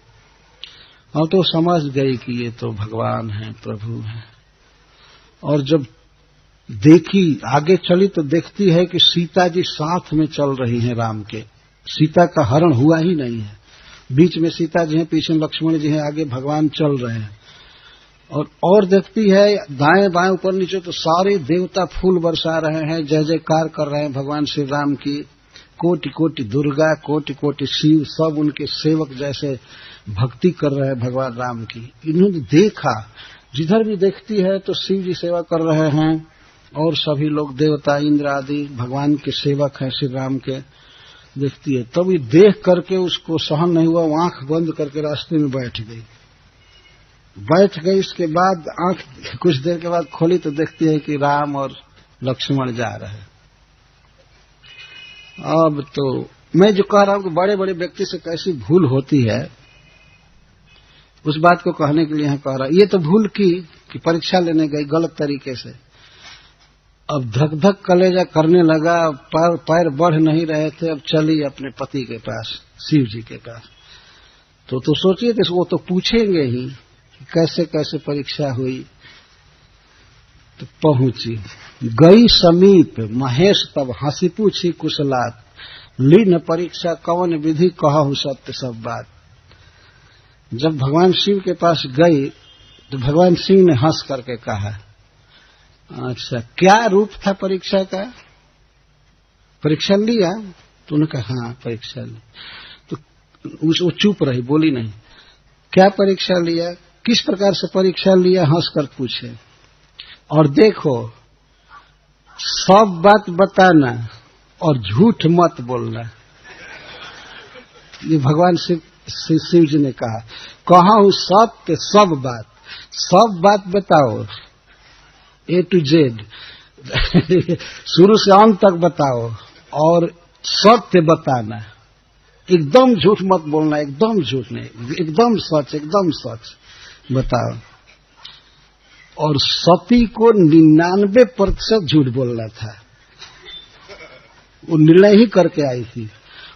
और तो समझ गई कि ये तो भगवान है, प्रभु है। और जब देखी, आगे चली तो देखती है कि सीता जी साथ में चल रही हैं राम के। सीता का हरण हुआ ही नहीं है, बीच में सीता जी हैं, पीछे लक्ष्मण जी हैं, आगे भगवान चल रहे हैं। और देखती है दाएं बाएं ऊपर नीचे तो सारे देवता फूल बरसा रहे हैं, जय जयकार कर रहे हैं भगवान श्री राम की। कोटि कोटि दुर्गा, कोटि कोटि शिव, सब उनके सेवक जैसे भक्ति कर रहे हैं भगवान राम की। इन्होंने देखा, जिधर भी देखती है तो शिव जी सेवा कर रहे हैं, और सभी लोग देवता इंद्र आदि भगवान के सेवक हैं श्री राम के। देखती है, तब ये देख करके उसको सहन नहीं हुआ, वो आंख बंद करके रास्ते में बैठ गई। इसके बाद आंख कुछ देर के बाद खोली तो देखती है कि राम और लक्ष्मण जा रहे हैं। अब तो मैं जो कह रहा हूं कि बड़े बड़े व्यक्ति से कैसी भूल होती है, उस बात को कहने के लिए यहां कह रहा। ये तो भूल की कि परीक्षा लेने गई गलत तरीके से, अब धक धक कलेजा करने लगा, पैर बढ़ नहीं रहे थे, अब चली अपने पति के पास, शिव जी के पास। तो सोचिए कि वो तो पूछेंगे ही कि कैसे कैसे परीक्षा हुई। तो पहुंची, गई समीप महेश, तब हंसी पूछी कुशलात, लीन परीक्षा कवन विधि कहूं सत्य सब बात। जब भगवान शिव के पास गई तो भगवान शिव ने हंस करके कहा, अच्छा क्या रूप था परीक्षा का? परीक्षा लिया? तो उन्होंने कहा हाँ परीक्षा ली। तो वो चुप रही, बोली नहीं। क्या परीक्षा लिया, किस प्रकार से परीक्षा लिया, हंसकर पूछे। और देखो, सब बात बताना और झूठ मत बोलना। ये भगवान शिव जी ने कहा, कहूं सत्य सब बात बताओ, ए टू जेड, शुरू से अंत तक बताओ, और सत्य बताना, एकदम झूठ मत बोलना, एकदम झूठ नहीं, एकदम सच बताओ। और सती को 99% झूठ बोलना था, वो निर्णय ही करके आई थी।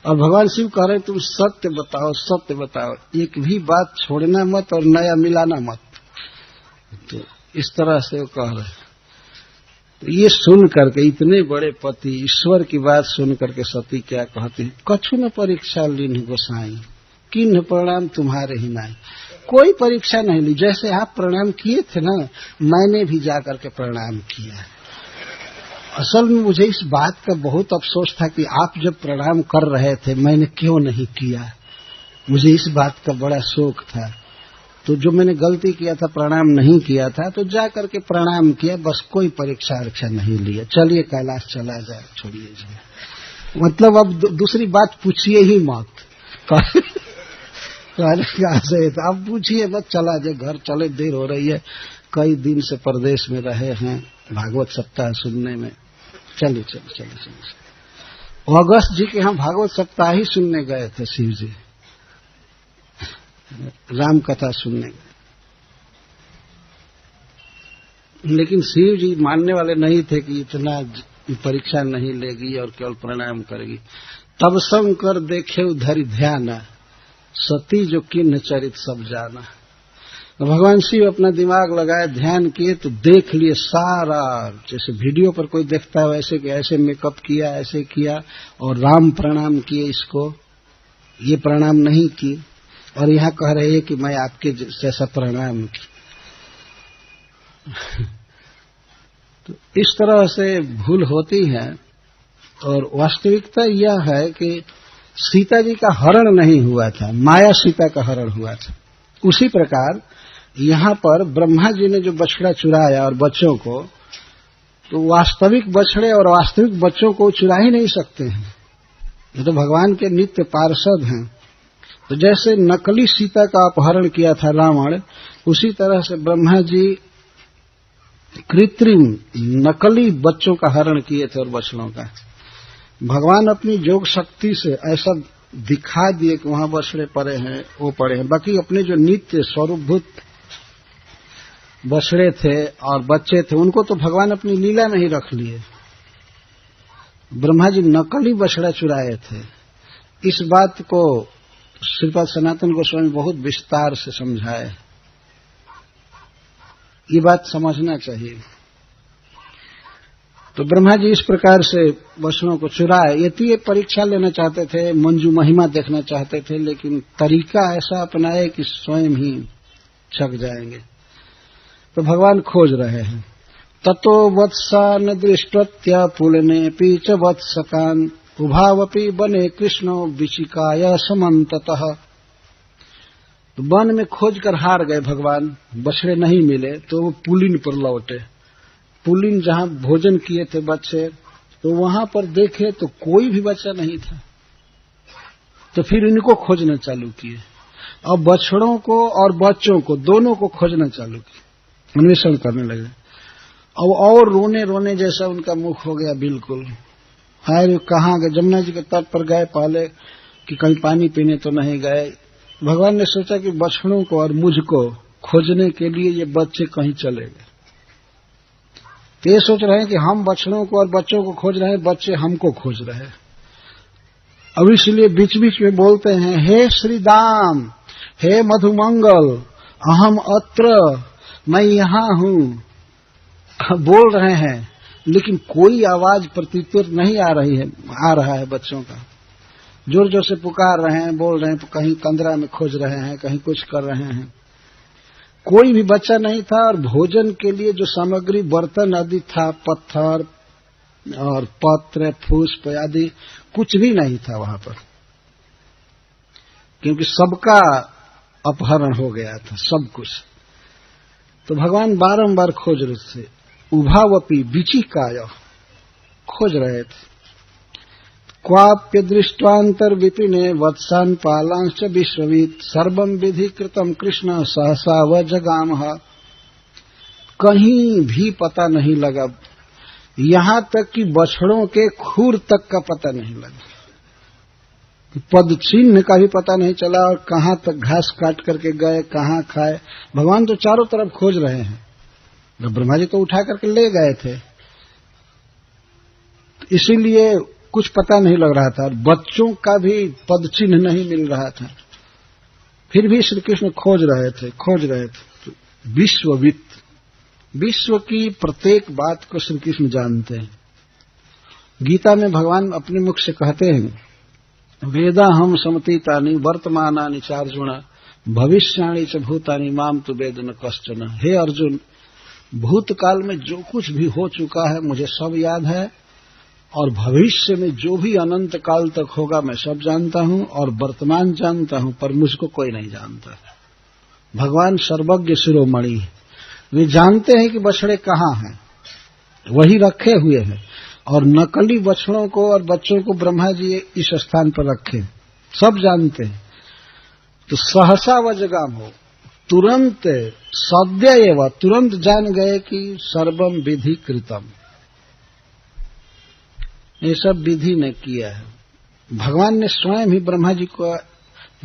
और भगवान शिव कह रहे तुम सत्य बताओ, एक भी बात छोड़ना मत और नया मिलाना मत। तो इस तरह से वो कह रहे। तो ये सुन करके, इतने बड़े पति ईश्वर की बात सुन करके सती क्या कहती, कछु न परीक्षा लीन गोसाई, किन्ह प्रणाम तुम्हारे ही नाई। कोई परीक्षा नहीं ली, जैसे आप प्रणाम किए थे ना, मैंने भी जाकर के प्रणाम किया। असल में मुझे इस बात का बहुत अफसोस था कि आप जब प्रणाम कर रहे थे मैंने क्यों नहीं किया, मुझे इस बात का बड़ा शौक था। तो जो मैंने गलती किया था, प्रणाम नहीं किया था, तो जा करके प्रणाम किया, बस कोई परीक्षा नहीं लिया। चलिए कैलाश चला जाए, छोड़िए जी, मतलब अब दूसरी बात पूछिए ही मत। अब पूछिए मत, चला जाए घर, चले, देर हो रही है, कई दिन से प्रदेश में रहे हैं भागवत सप्ताह सुनने में। चलिए अगस्त जी के यहाँ भागवत सप्ताह ही सुनने गए थे शिव जी, राम कथा सुनने गए, लेकिन शिव जी मानने वाले नहीं थे कि इतना परीक्षा नहीं लेगी और केवल प्रणाम करेगी। तब शंकर देखे उधर ध्याना, सती जो किन्ह चरित सब जाना। तो भगवान शिव अपना दिमाग लगाए, ध्यान किए, तो देख लिए सारा, जैसे वीडियो पर कोई देखता है वैसे कि ऐसे मेकअप किया, ऐसे किया, और राम प्रणाम किए, इसको ये प्रणाम नहीं की, और यहाँ कह रहे हैं कि मैं आपके जैसा प्रणाम की। तो इस तरह से भूल होती है। और वास्तविकता यह है कि सीता जी का हरण नहीं हुआ था, माया सीता का हरण हुआ था। उसी प्रकार यहाँ पर ब्रह्मा जी ने जो बछड़ा चुराया और बच्चों को, तो वास्तविक बछड़े और वास्तविक बच्चों को चुरा ही नहीं सकते हैं, ये तो भगवान के नित्य पार्षद हैं। तो जैसे नकली सीता का अपहरण किया था रावण, उसी तरह से ब्रह्मा जी कृत्रिम नकली बच्चों का हरण किए थे और बछड़ों का। भगवान अपनी योग शक्ति से ऐसा दिखा दिए कि वहां बछड़े पड़े हैं, वो पड़े हैं, बाकी अपने जो नित्य स्वरूपभूत बछड़े थे और बच्चे थे उनको तो भगवान अपनी लीला में ही रख लिए। ब्रह्मा जी नकली बछड़ा चुराए थे। इस बात को श्रीपाद सनातन गोस्वामी बहुत विस्तार से समझाए, ये बात समझना चाहिए। तो ब्रह्मा जी इस प्रकार से बछड़ों को चुराए। ये परीक्षा लेना चाहते थे, मंजू महिमा देखना चाहते थे, लेकिन तरीका ऐसा अपनाए कि स्वयं ही छक जाएंगे। तो भगवान खोज रहे हैं। ततो वत्सान दृष्टत्य पुलने पीच वत्सकान उभावपि बने कृष्णो विचिकाय समन्ततः। तो वन में खोज कर हार गए भगवान, बछड़े नहीं मिले, तो वो पुलिन पर लौटे। पुलिन जहां भोजन किए थे बच्चे, तो वहां पर देखे तो कोई भी बच्चा नहीं था। तो फिर इनको खोजना चालू किए, अब बछड़ों को और बच्चों को दोनों को खोजना चालू किए, अन्वेषण करने लगे। अब और रोने रोने जैसा उनका मुख हो गया बिल्कुल। हाय कहाँ गए, जमुना जी के तट पर गए पहले कि कहीं पानी पीने तो नहीं गए। भगवान ने सोचा कि बछड़ों को और मुझको खोजने के लिए ये बच्चे कहीं चले गए। तो ये सोच रहे हैं कि हम बछड़ों को और बच्चों को खोज रहे हैं, बच्चे हमको खोज रहे हैं। अब इसलिए बीच बीच में बोलते हैं, हे श्री दाम, हे मधुमंगल, अहम अत्र, मैं यहां हूं, बोल रहे हैं, लेकिन कोई आवाज प्रत्युत्तर नहीं आ रहा है बच्चों का। जोर जोर से पुकार रहे हैं, बोल रहे हैं, कहीं कंदरा में खोज रहे हैं, कहीं कुछ कर रहे हैं। कोई भी बच्चा नहीं था। और भोजन के लिए जो सामग्री बर्तन आदि था, पत्थर और पत्र पुष्प आदि कुछ भी नहीं था वहां पर। क्योंकि सबका अपहरण हो गया था, सब कुछ। तो भगवान बारंबार खोज रहे थे, उभावपी विचिकाय, खोज रहे थे। क्वाप्य दृष्टांतर विपिने वत्सान पालांश्च विश्ववीत सर्वम विधि कृतम कृष्ण सहसा व जगामह। कहीं भी पता नहीं लगा, यहां तक कि बछड़ों के खूर तक का पता नहीं लगा, पद चिन्ह का भी पता नहीं चला, और कहां तक घास काट करके गए, कहां खाए। भगवान तो चारों तरफ खोज रहे हैं, ब्रह्मा जी तो उठा करके ले गए थे, इसीलिए कुछ पता नहीं लग रहा था, और बच्चों का भी पद चिन्ह नहीं मिल रहा था। फिर भी श्री कृष्ण खोज रहे थे। तो विश्वविद, विश्व की प्रत्येक बात को श्री कृष्ण जानते हैं। गीता में भगवान अपने मुख से कहते हैं, वेदा हम समतीतानि वर्तमानानि चार्जुन भविष्याणि च भूतानि माम तु वेद न कश्चन। हे अर्जुन, भूतकाल में जो कुछ भी हो चुका है मुझे सब याद है, और भविष्य में जो भी अनंत काल तक होगा मैं सब जानता हूं, और वर्तमान जानता हूं, पर मुझको कोई नहीं जानता। भगवान सर्वज्ञ शिरोमणि, वे जानते हैं कि बछड़े कहां हैं, वही रखे हुए हैं, और नकली बछड़ों को और बच्चों को ब्रह्मा जी इस स्थान पर रखे, सब जानते हैं। तो सहसा व जगाम हो, तुरंत सद्य एवं तुरंत जान गए कि सर्वम विधि कृतम, ये सब विधि ने किया है। भगवान ने स्वयं ही ब्रह्मा जी को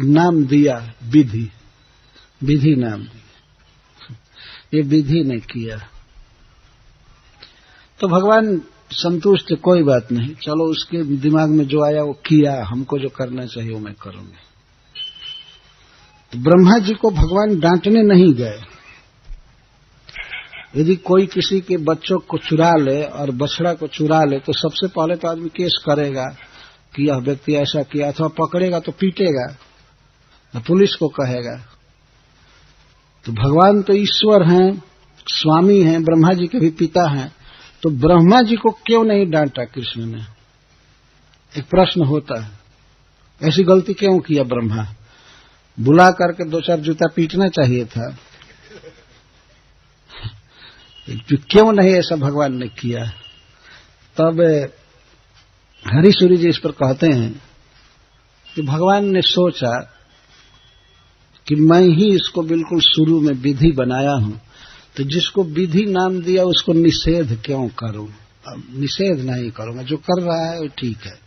नाम दिया, विधि नाम दिया, ये विधि ने किया। तो भगवान संतुष्ट, कोई बात नहीं, चलो उसके दिमाग में जो आया वो किया, हमको जो करना चाहिए वो मैं करूंगी। तो ब्रह्मा जी को भगवान डांटने नहीं गए। यदि कोई किसी के बच्चों को चुरा ले और बछड़ा को चुरा ले तो सबसे पहले तो आदमी केस करेगा कि यह व्यक्ति ऐसा किया, अथवा पकड़ेगा तो पीटेगा, पुलिस को कहेगा। तो भगवान तो ईश्वर हैं, स्वामी हैं, ब्रह्मा जी के भी पिता हैं, तो ब्रह्मा जी को क्यों नहीं डांटा कृष्ण ने? एक प्रश्न होता है, ऐसी गलती क्यों किया ब्रह्मा? बुला करके दो चार जूता पीटना चाहिए था, क्यों नहीं ऐसा भगवान ने किया? तब हरिसूरी जी इस पर कहते हैं कि भगवान ने सोचा कि मैं ही इसको बिल्कुल शुरू में विधि बनाया हूं, तो जिसको विधि नाम दिया उसको निषेध क्यों करूं? अब निषेध नहीं करूंगा, जो कर रहा है वो ठीक है।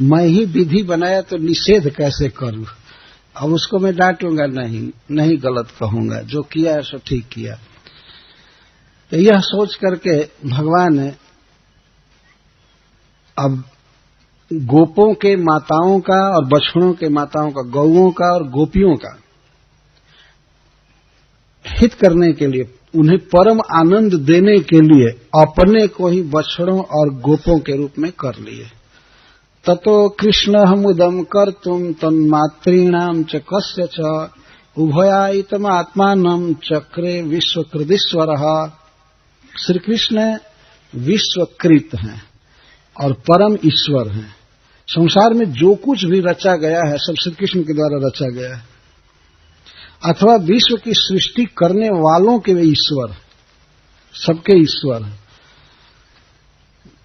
मैं ही विधि बनाया तो निषेध कैसे करूं? अब उसको मैं डांटूंगा नहीं, गलत कहूंगा, जो किया है सो ठीक किया। तो यह सोच करके भगवान ने अब गोपों के माताओं का और बछड़ों के माताओं का, गौओं का और गोपियों का हित करने के लिए, उन्हें परम आनंद देने के लिए अपने को ही बछड़ों और गोपों के रूप में कर लिए। ततो कृष्ण हमुदम कर्तुम तन्मातॄणाम च कस्य च उभयायितम आत्मानं चक्रे विश्वकृदीश्वरः। श्री कृष्ण विश्वकृत हैं और परम ईश्वर हैं। संसार में जो कुछ भी रचा गया है सब श्री कृष्ण के द्वारा रचा गया है, अथवा विश्व की सृष्टि करने वालों के वे ईश्वर, सबके ईश्वर।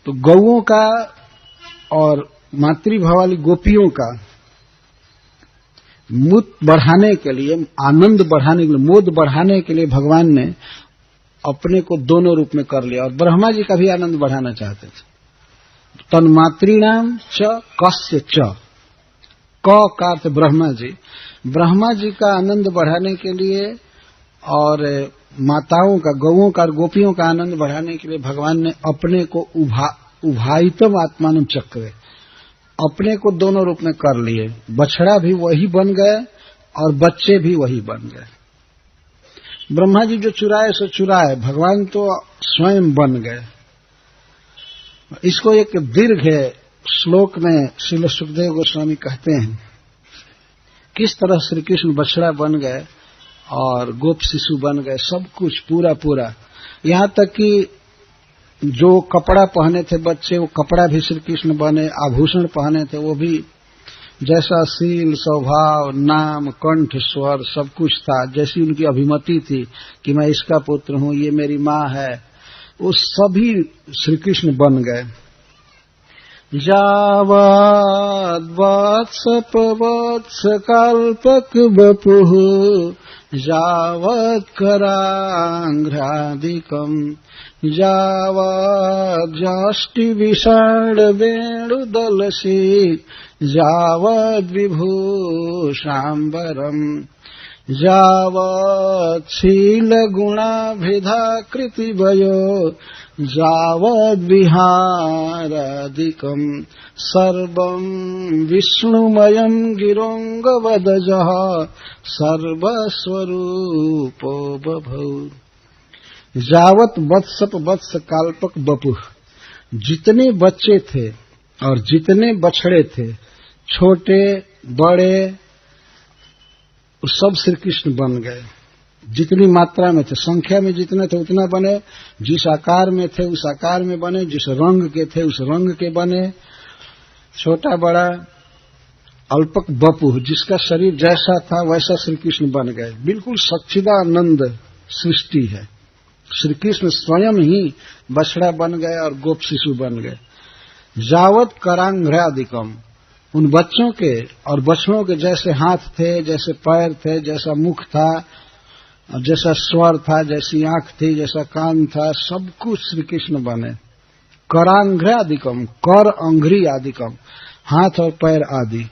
तो गौओं का और मातृभाव वाली गोपियों का मुद बढ़ाने के लिए, आनंद बढ़ाने के लिए, मोद बढ़ाने के लिए भगवान ने अपने को दोनों रूप में कर लिया, और ब्रह्मा जी का भी आनंद बढ़ाना चाहते थे। तन्मातॄणाम च कस्य च, क का अर्थ ब्रह्मा जी का आनंद बढ़ाने के लिए और माताओं का, गौओं का और गोपियों का आनंद बढ़ाने के लिए भगवान ने अपने को उभायितम आत्मानं चक्रे, अपने को दोनों रूप में कर लिए। बछड़ा भी वही बन गए और बच्चे भी वही बन गए। ब्रह्मा जी जो चुराए सो चुराए, भगवान तो स्वयं बन गए। इसको एक दीर्घ श्लोक में श्रील सुखदेव गोस्वामी कहते हैं, किस तरह श्री कृष्ण बछड़ा बन गए और गोप शिशु बन गए, सब कुछ पूरा। यहाँ तक कि जो कपड़ा पहने थे बच्चे, वो कपड़ा भी श्री कृष्ण बने, आभूषण पहने थे वो भी जैसा शील, स्वभाव, नाम, कंठ, स्वर सब कुछ था, जैसी उनकी अभिमति थी कि मैं इसका पुत्र हूं, ये मेरी मां है, वो सभी श्री कृष्ण बन गए। जावद् वत्स कल्पक वपुः यावत् करांघ्रादिकम् यावत् जष्टि विषाण वेणुदलसी यावद् विभूषाम्बरम् यावत् शीलगुणाभिधाकृतिवयो यावद्विहारादिकम् सर्वं विष्णुमयं गिरोऽङ्गवदजः सर्वस्वरूपो बभौ। यावत् वत्स काल्पक बपुः, जितने बच्चे थे और जितने बछड़े थे, छोटे बड़े, सब श्री कृष्ण बन गए। जितनी मात्रा में थे, संख्या में जितने थे उतना बने, जिस आकार में थे उस आकार में बने, जिस रंग के थे उस रंग के बने, छोटा बड़ा। अल्पक बपु, जिसका शरीर जैसा था वैसा श्री कृष्ण बन गए। बिल्कुल सच्चिदानंद सृष्टि है। श्री कृष्ण स्वयं ही बछड़ा बन गए और गोप शिशु बन गए। यावत करांघ्रादिकम, उन बच्चों के और बछड़ों के जैसे हाथ थे, जैसे पैर थे, जैसा मुख था, जैसा स्वर था, जैसी आंख थी, जैसा कान था, सब कुछ श्री कृष्ण बने। करांघ्रादिकम, कर अंघ्री आदिकम, हाथ और पैर आदि।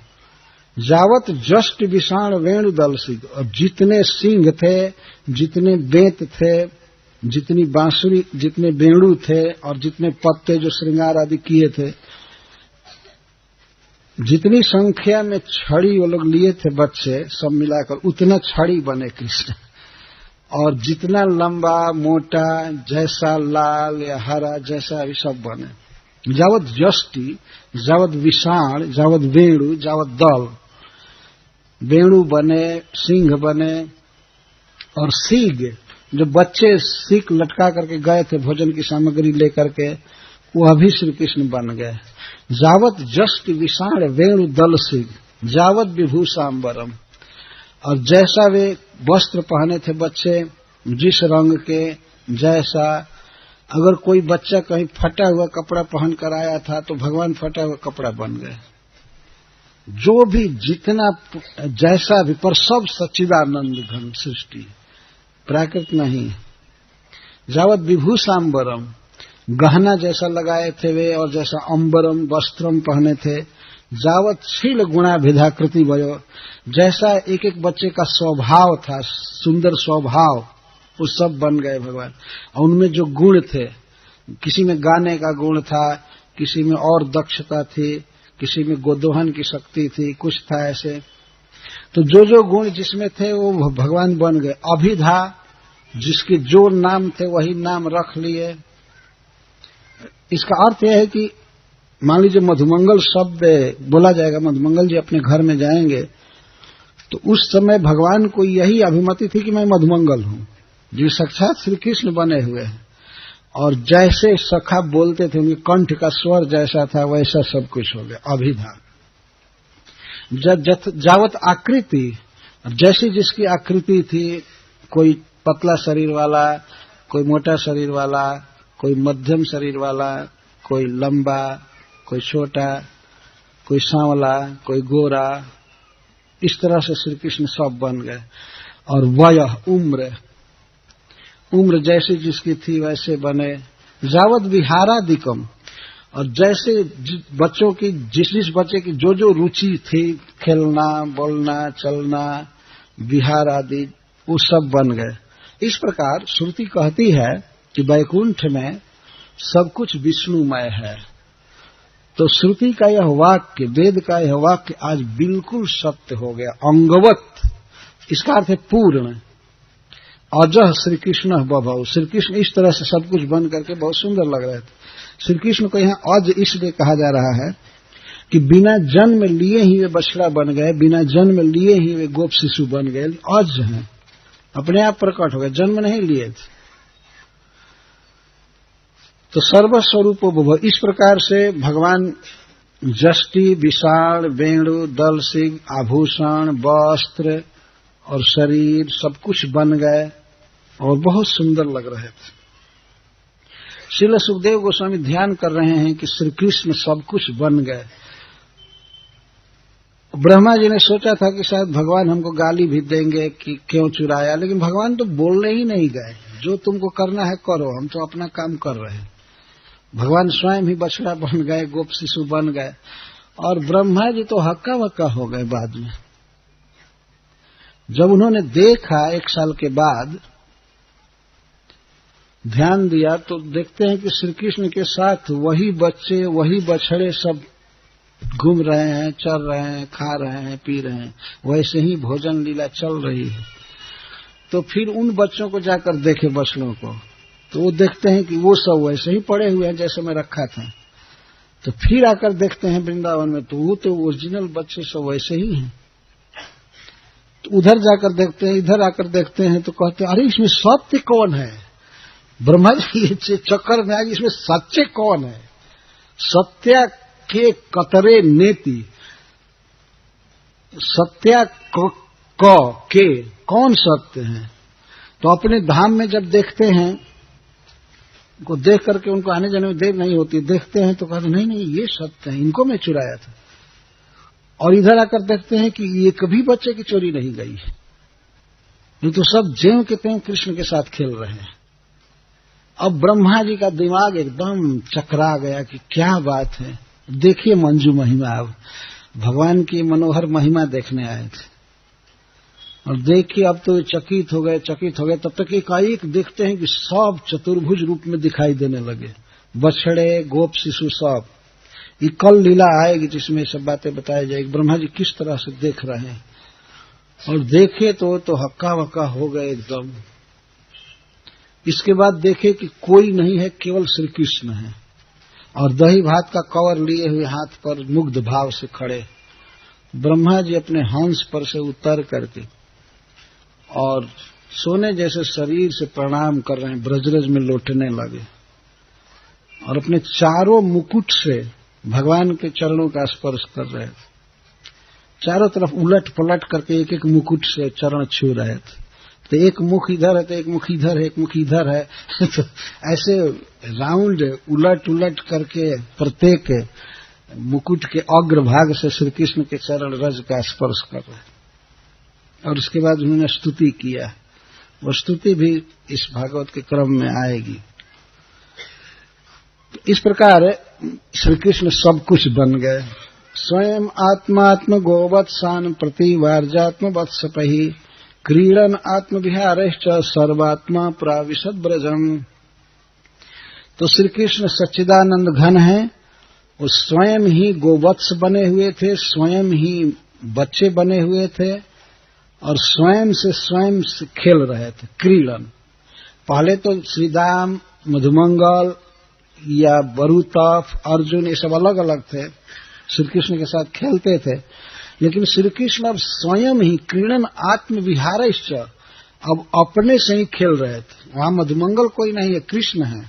यावत जष्ट विषाण वेणुदल सिंह, और जितने सिंह थे, जितने बेंत थे, जितनी बांसुरी, जितने वेणु थे और जितने पत्ते जो श्रृंगार आदि किए थे, जितनी संख्या में छड़ी वो लोग लिए थे बच्चे, सब मिलाकर उतना छड़ी बने कृष्ण। और जितना लंबा मोटा, जैसा लाल या हरा, जैसा भी सब बने। जावत जष्टि, जावत विषाण, जावत वेणु, जावत दल, वेणु बने, सिंह बने। और सीग, जो बच्चे सीख लटका करके गए थे भोजन की सामग्री लेकर के, वह भी श्री कृष्ण बन गए। जावत जष्टि विषाण वेणु दल सिंह, जावत विभूषाम्बरम, और जैसा वे वस्त्र पहने थे बच्चे, जिस रंग के जैसा, अगर कोई बच्चा कहीं फटा हुआ कपड़ा पहन कर आया था तो भगवान फटा हुआ कपड़ा बन गए। जो भी जितना जैसा भी, पर सब सच्चिदानंद घन सृष्टि, प्राकृत नहीं। जावत विभूषाम्बरम, गहना जैसा लगाए थे वे और जैसा अंबरम वस्त्रम पहने थे। जावत शील गुणाभिधाकृति वयो, जैसा एक एक बच्चे का स्वभाव था, सुंदर स्वभाव, वो सब बन गए भगवान। और उनमें जो गुण थे, किसी में गाने का गुण था, किसी में और दक्षता थी, किसी में गोदोहन की शक्ति थी, कुछ था ऐसे। तो जो जो गुण जिसमें थे वो भगवान बन गए। अभिधा, जिसके जो नाम थे वही नाम रख लिए। इसका अर्थ यह है कि मान लीजिए मधुमंगल शब्द बोला जाएगा, मधुमंगल जी अपने घर में जाएंगे, तो उस समय भगवान को यही अभिमति थी कि मैं मधुमंगल हूं, जो साक्षात श्री कृष्ण बने हुए हैं। और जैसे सखा बोलते थे, उनके कंठ का स्वर जैसा था वैसा सब कुछ हो गया। अभिधा। जावत आकृति, जैसी जिसकी आकृति थी, कोई पतला शरीर वाला, कोई मोटा शरीर वाला, कोई मध्यम शरीर वाला, कोई लंबा, कोई छोटा, कोई सांवला, कोई गोरा, इस तरह से श्री कृष्ण सब बन गए। और वयः, उम्र जैसे जिसकी थी वैसे बने। जावत विहारादिकम, और जैसे बच्चों की, जिस बच्चे की जो जो रुचि थी, खेलना, बोलना, चलना, विहार आदि, वो सब बन गए। इस प्रकार श्रुति कहती है कि वैकुंठ में सब कुछ विष्णुमय है। तो श्रुति का यह वाक्य, वेद का यह वाक्य आज बिल्कुल सत्य हो गया, अंगवत। इसका अर्थ है पूर्ण। अजह श्री कृष्ण बभौ, श्री कृष्ण इस तरह से सब कुछ बन करके बहुत सुंदर लग रहे थे। श्री कृष्ण को यहाँ अज इसलिए कहा जा रहा है कि बिना जन्म लिए ही वे बछड़ा बन गए, बिना जन्म लिए ही वे गोप शिशु बन गए। अज हैं, अपने आप प्रकट हो गए, जन्म नहीं लिए थे। तो सर्वस्वरूप बभौ, इस प्रकार से भगवान जष्टि, विषाण, वेणु, दलसिंह, आभूषण, वस्त्र और शरीर सब कुछ बन गए और बहुत सुंदर लग रहे थे। श्रील सुखदेव गोस्वामी ध्यान कर रहे हैं कि श्री कृष्ण सब कुछ बन गए। ब्रह्मा जी ने सोचा था कि शायद भगवान हमको गाली भी देंगे कि क्यों चुराया, लेकिन भगवान तो बोलने ही नहीं गए। जो तुमको करना है करो, हम तो अपना काम कर रहे हैं। भगवान स्वयं ही बछड़ा बन गए, गोप शिशु बन गए और ब्रह्मा जी तो हक्का बक्का हो गए। बाद में जब उन्होंने देखा 1 साल के बाद ध्यान दिया तो देखते हैं कि श्री कृष्ण के साथ वही बच्चे, वही बछड़े सब घूम रहे हैं, चल रहे हैं, खा रहे हैं, पी रहे हैं। वैसे ही भोजन लीला चल रही है। तो फिर उन बच्चों को जाकर देखे, बछड़ों को, तो वो देखते हैं कि वो सब वैसे ही पड़े हुए हैं जैसे मैं रखा था। तो फिर आकर देखते हैं वृंदावन में, तो वो तो ओरिजिनल बच्चे सब वैसे ही हैं। तो उधर जाकर देखते हैं, इधर आकर देखते हैं तो कहते हैं, अरे इसमें सत्य कौन है? ब्रह्मा जी चक्कर में आ गए, इसमें सच्चे कौन है? सत्या के कतरे नेति, सत्या के कौन सत्य है? तो अपने धाम में जब देखते हैं, को देख करके उनको आने जाने में देर नहीं होती, देखते हैं तो कहते नहीं नहीं ये सत्य है, इनको मैं चुराया था। और इधर आकर देखते हैं कि ये कभी बच्चे की चोरी नहीं गई है, ये तो सब ज्यों के त्यों कृष्ण के साथ खेल रहे हैं। अब ब्रह्मा जी का दिमाग एकदम चकरा गया कि क्या बात है। देखिए मंजू महिमा, अब भगवान की मनोहर महिमा देखने आए थे और देखिए अब तो चकित हो गए। तब तक एकाएक देखते हैं कि सब चतुर्भुज रूप में दिखाई देने लगे, बछड़े, गोप शिशु सब। ये कल लीला आएगी जिसमें सब बातें बताई जाएगी, ब्रह्मा जी किस तरह से देख रहे हैं। और देखे तो हक्का बक्का हो गए एकदम। इसके बाद देखे कि कोई नहीं है, केवल श्री कृष्ण है और दही भात का कवर लिए हुए हाथ पर मुग्ध भाव से खड़े। ब्रह्मा जी अपने हंस पर से उतर करके और सोने जैसे शरीर से प्रणाम कर रहे हैं, ब्रजरज में लौटने लगे और अपने चारों मुकुट से भगवान के चरणों का स्पर्श कर रहे थे। चारों तरफ उलट पलट करके एक एक मुकुट से चरण छू रहे थे। तो एक मुख इधर है, तो एक मुख इधर है, एक मुख इधर है तो ऐसे राउंड उलट उलट करके प्रत्येक मुकुट के अग्रभाग से श्री कृष्ण के चरण रज का स्पर्श कर रहे हैं। और उसके बाद उन्होंने स्तुति किया। वो स्तुति भी इस भागवत के क्रम में आएगी। तो इस प्रकार श्री कृष्ण सब कुछ बन गए। स्वयं आत्मात्म गोवत्सान प्रति वार्जात्म वत्सपहि क्रीडन आत्म विहारश्च सर्वात्मा प्राविशद ब्रजम। तो श्री कृष्ण सच्चिदानंद घन है, वो स्वयं ही गोवत्स बने हुए थे, स्वयं ही बच्चे बने हुए थे और स्वयं से खेल रहे थे। क्रीडन, पहले तो श्रीदाम, मधुमंगल या बरुतफ, अर्जुन, ये सब अलग अलग थे, श्री कृष्ण के साथ खेलते थे। लेकिन श्री कृष्ण अब स्वयं ही क्रीडन आत्म विहारश्च, अब अपने से ही खेल रहे थे। वहां मधुमंगल कोई नहीं है, कृष्ण है,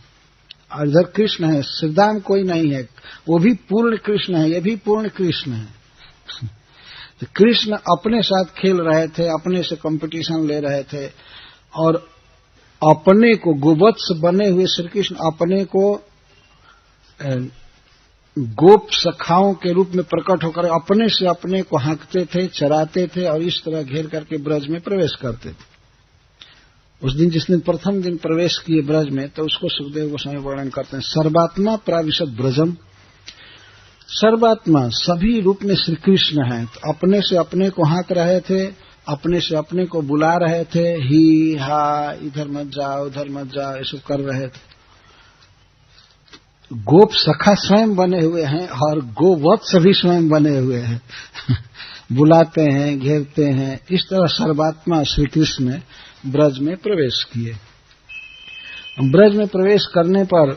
और इधर कृष्ण है। श्रीदाम कोई नहीं है, वो भी पूर्ण कृष्ण है, ये भी पूर्ण कृष्ण है। तो कृष्ण अपने साथ खेल रहे थे, अपने से कंपटीशन ले रहे थे और अपने को गोवत्स बने हुए श्री कृष्ण अपने को गोप सखाओं के रूप में प्रकट होकर अपने से अपने को हाँकते थे, चराते थे और इस तरह घेर करके ब्रज में प्रवेश करते थे। उस दिन जिस दिन प्रथम दिन प्रवेश किए ब्रज में, तो उसको सुखदेव गोस्वामी वर्णन करते हैं। सर्वात्मा प्राविशद ब्रजम, सर्वात्मा सभी रूप में श्री कृष्ण है। तो अपने से अपने को हाँक रहे थे, अपने से अपने को बुला रहे थे, ही हा, इधर मत जाओ, उधर मत जाओ, ये सब कर रहे थे। गोप सखा स्वयं बने हुए हैं और गोवत्स भी स्वयं बने हुए हैं बुलाते हैं, घेरते हैं। इस तरह सर्वात्मा श्री कृष्ण ब्रज में प्रवेश किए। ब्रज में प्रवेश करने पर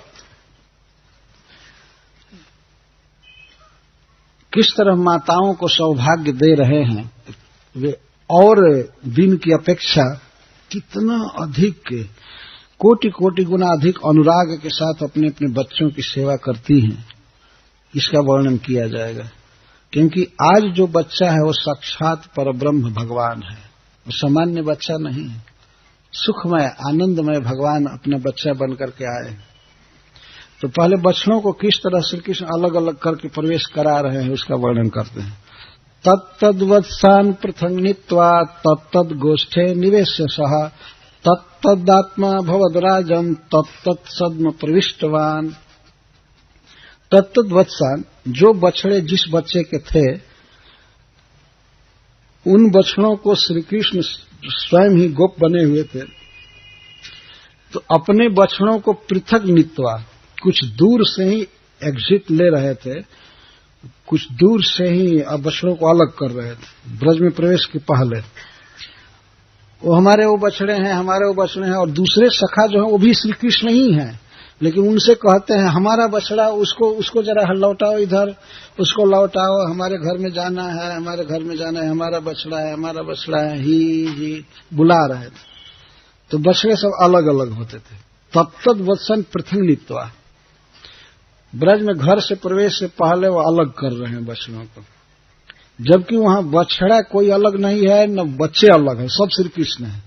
किस तरह माताओं को सौभाग्य दे रहे हैं, वे और दिन की अपेक्षा कितना अधिक, कोटि कोटि गुना अधिक अनुराग के साथ अपने अपने बच्चों की सेवा करती हैं। इसका वर्णन किया जाएगा। क्योंकि आज जो बच्चा है वो साक्षात परब्रह्म भगवान है, वो सामान्य बच्चा नहीं है। सुखमय आनंदमय भगवान अपना बच्चा बन करके आए। तो पहले बच्चों को किस तरह श्री कृष्ण अलग अलग करके प्रवेश करा रहे हैं उसका वर्णन करते हैं। तत्तद्वत्सान पृथंग नीत्वा तत्तद गोष्ठे निवेश्य सह तत्तदात्मा भवद्राजन तत्तत्सद्म प्रविष्टवान। तत्तद्वत्सान, जो बछड़े जिस बच्चे के थे उन बछड़ों को श्री कृष्ण स्वयं ही गोप बने हुए थे, तो अपने बछड़ों को पृथक नीत्वा, कुछ दूर से ही एग्जिट ले रहे थे, कुछ दूर से ही अब बछड़ों को अलग कर रहे थे ब्रज में प्रवेश के पहले। वो हमारे वो बछड़े हैं, हमारे वो बछड़े हैं, और दूसरे सखा जो है वो भी श्री कृष्ण ही हैं, लेकिन उनसे कहते हैं हमारा बछड़ा, उसको जरा लौटाओ इधर, उसको लौटाओ, हमारे घर में जाना है, हमारे घर में जाना है, हमारा बछड़ा है, हमारा बछड़ा है, ही बुला रहे थे। तो बछड़े सब अलग अलग होते थे। तत्तद वत्सन पृथंग नीत्वा, ब्रज में घर से प्रवेश से पहले वो अलग कर रहे हैं बछड़ों को, जबकि वहां बछड़ा कोई अलग नहीं है, न बच्चे अलग है, सब श्री कृष्ण है।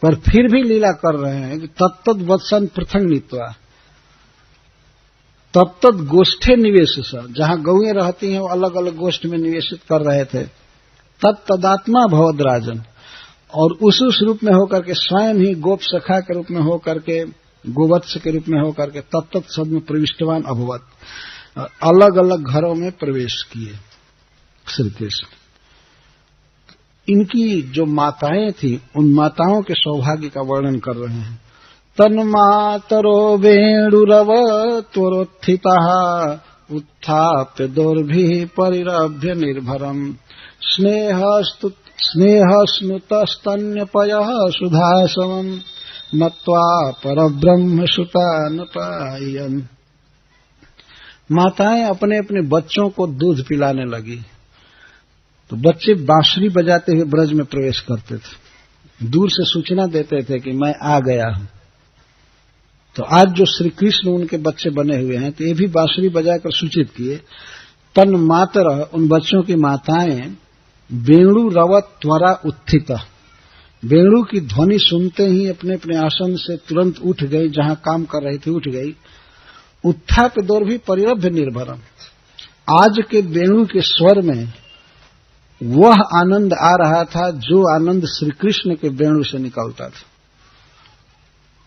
पर फिर भी लीला कर रहे हैं कि तत्तद वत्सन पृथंग नीत्वा तत्तद गोष्ठे निवेश, जहां गौएं रहती हैं वो अलग अलग गोष्ठ में निवेशित कर रहे थे। तत्तदात्मा भवद्राजन, और उस रूप में होकर के स्वयं ही गोप सखा के रूप में होकर के, गोवत्स के रूप में होकर के तत्त सद्म प्रविष्टवान अभवत, अलग अलग घरों में प्रवेश किए श्री कृष्ण। इनकी जो माताएं थी उन माताओं के सौभाग्य का वर्णन कर रहे हैं। तन्मातरो वेणुरव त्वरोत्थितः उत्थाप्य दोर्भिः परिरभ्य निर्भरम् स्नेहस्नुतस्तन्यपयः सुधासवम् नत्वा परब्रह्म सुतानपायन्। माताएं अपने अपने बच्चों को दूध पिलाने लगी, तो बच्चे बांसुरी बजाते हुए ब्रज में प्रवेश करते थे, दूर से सूचना देते थे कि मैं आ गया हूं। तो आज जो श्री कृष्ण उनके बच्चे बने हुए हैं, तो ये भी बांसुरी बजाकर सूचित किए। तन मातर, उन बच्चों की माताएं वेणु रवत त्वरा उत्थित, वेणु की ध्वनि सुनते ही अपने अपने आसन से तुरंत उठ गई, जहां काम कर रही थी उठ गई। उत्थाप दौर भी परिरभ्य निर्भरम, आज के वेणु के स्वर में वह आनंद आ रहा था जो आनंद श्री कृष्ण के वेणु से निकलता था।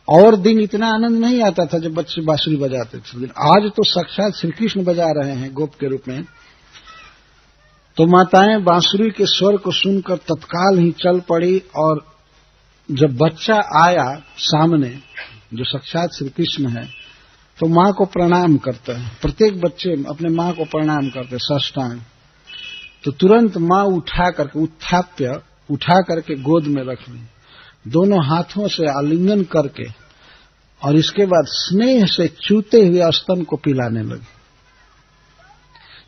और दिन इतना आनंद नहीं आता था जब बच्चे बांसुरी बजाते थे, लेकिन आज तो साक्षात श्री कृष्ण बजा रहे हैं गोप के रूप में। तो माताएं बांसुरी के स्वर को सुनकर तत्काल ही चल पड़ी, और जब बच्चा आया सामने जो साक्षात श्री कृष्ण है, तो मां को प्रणाम करते हैं। प्रत्येक बच्चे अपने मां को प्रणाम करते साष्टांग। तो तुरंत मां उठा करके, उत्थाप्य, उठा करके गोद में रख ली, दोनों हाथों से आलिंगन करके, और इसके बाद स्नेह से चूते हुए स्तन को पिलाने लगी।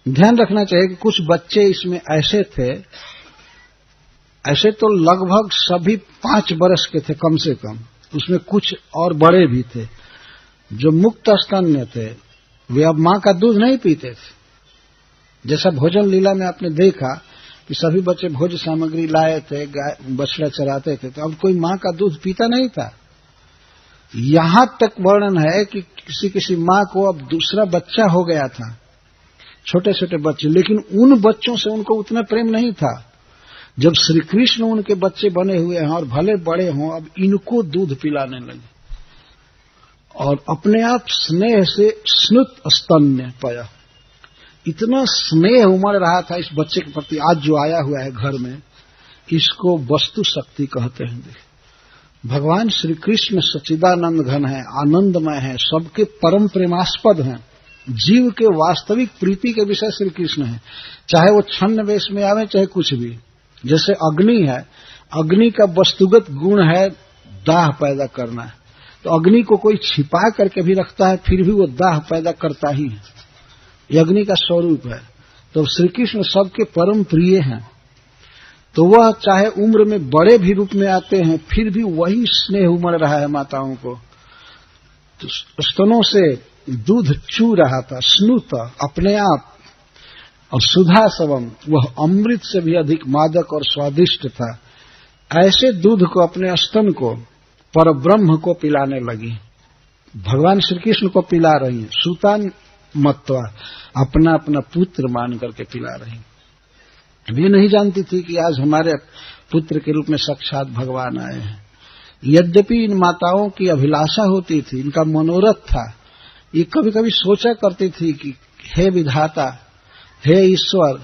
ध्यान रखना चाहिए कि कुछ बच्चे इसमें ऐसे थे, ऐसे तो लगभग सभी 5 वर्ष के थे कम से कम, उसमें कुछ और बड़े भी थे जो मुक्त स्तन्य थे, वे अब मां का दूध नहीं पीते थे। जैसा भोजन लीला में आपने देखा कि सभी बच्चे भोज सामग्री लाए थे, गाय बछड़ा चराते थे, तो अब कोई मां का दूध पीता नहीं था। यहां तक वर्णन है कि किसी किसी मां को अब दूसरा बच्चा हो गया था, छोटे छोटे बच्चे, लेकिन उन बच्चों से उनको उतना प्रेम नहीं था। जब श्री कृष्ण उनके बच्चे बने हुए हैं और भले बड़े हों, अब इनको दूध पिलाने लगे, और अपने आप स्नेह से स्नुत स्तन्य पाया। इतना स्नेह उमड़ रहा था इस बच्चे के प्रति, आज जो आया हुआ है घर में, इसको वस्तु शक्ति कहते हैं। भगवान श्री कृष्ण सच्चिदानंद घन है, आनंदमय है, सबके परम प्रेमास्पद हैं, जीव के वास्तविक प्रीति के विषय श्री कृष्ण है। चाहे वो छन्न वेश में आवे, चाहे कुछ भी। जैसे अग्नि है, अग्नि का वस्तुगत गुण है दाह पैदा करना है, तो अग्नि को कोई छिपा करके भी रखता है, फिर भी वो दाह पैदा करता ही है, ये अग्नि का स्वरूप है। तो श्री कृष्ण सबके परम प्रिय हैं, तो वह चाहे उम्र में बड़े भी रूप में आते हैं, फिर भी वही स्नेह उमड़ रहा है माताओं को। तो स्तनों से दूध चू रहा था, स्नुत अपने आप, और सुधा सवम वह अमृत से भी अधिक मादक और स्वादिष्ट था। ऐसे दूध को, अपने स्तन को परब्रह्म को पिलाने लगी। भगवान श्री कृष्ण को पिला रही, सुतान मत्वा, अपना अपना पुत्र मान करके पिला रही। वे नहीं जानती थी कि आज हमारे पुत्र के रूप में साक्षात भगवान आए हैं। यद्यपि इन माताओं की अभिलाषा होती थी, इनका मनोरथ था, ये कभी कभी सोचा करती थी कि हे विधाता, हे ईश्वर,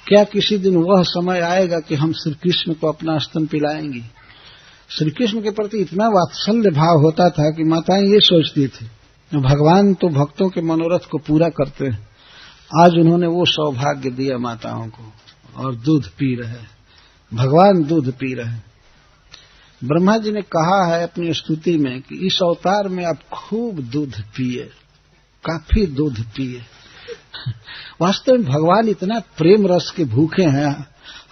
क्या किसी दिन वह समय आएगा कि हम श्री कृष्ण को अपना स्तन पिलाएंगी। श्री कृष्ण के प्रति इतना वात्सल्य भाव होता था कि माताएं ये सोचती थी भगवान तो भक्तों के मनोरथ को पूरा करते हैं। आज उन्होंने वो सौभाग्य दिया माताओं को, और दूध पी रहे, भगवान दूध पी रहे। ब्रह्मा जी ने कहा है अपनी स्तुति में कि इस अवतार में आप खूब दूध पिए, काफी दूध पिए। वास्तव में भगवान इतना प्रेम रस के भूखे हैं,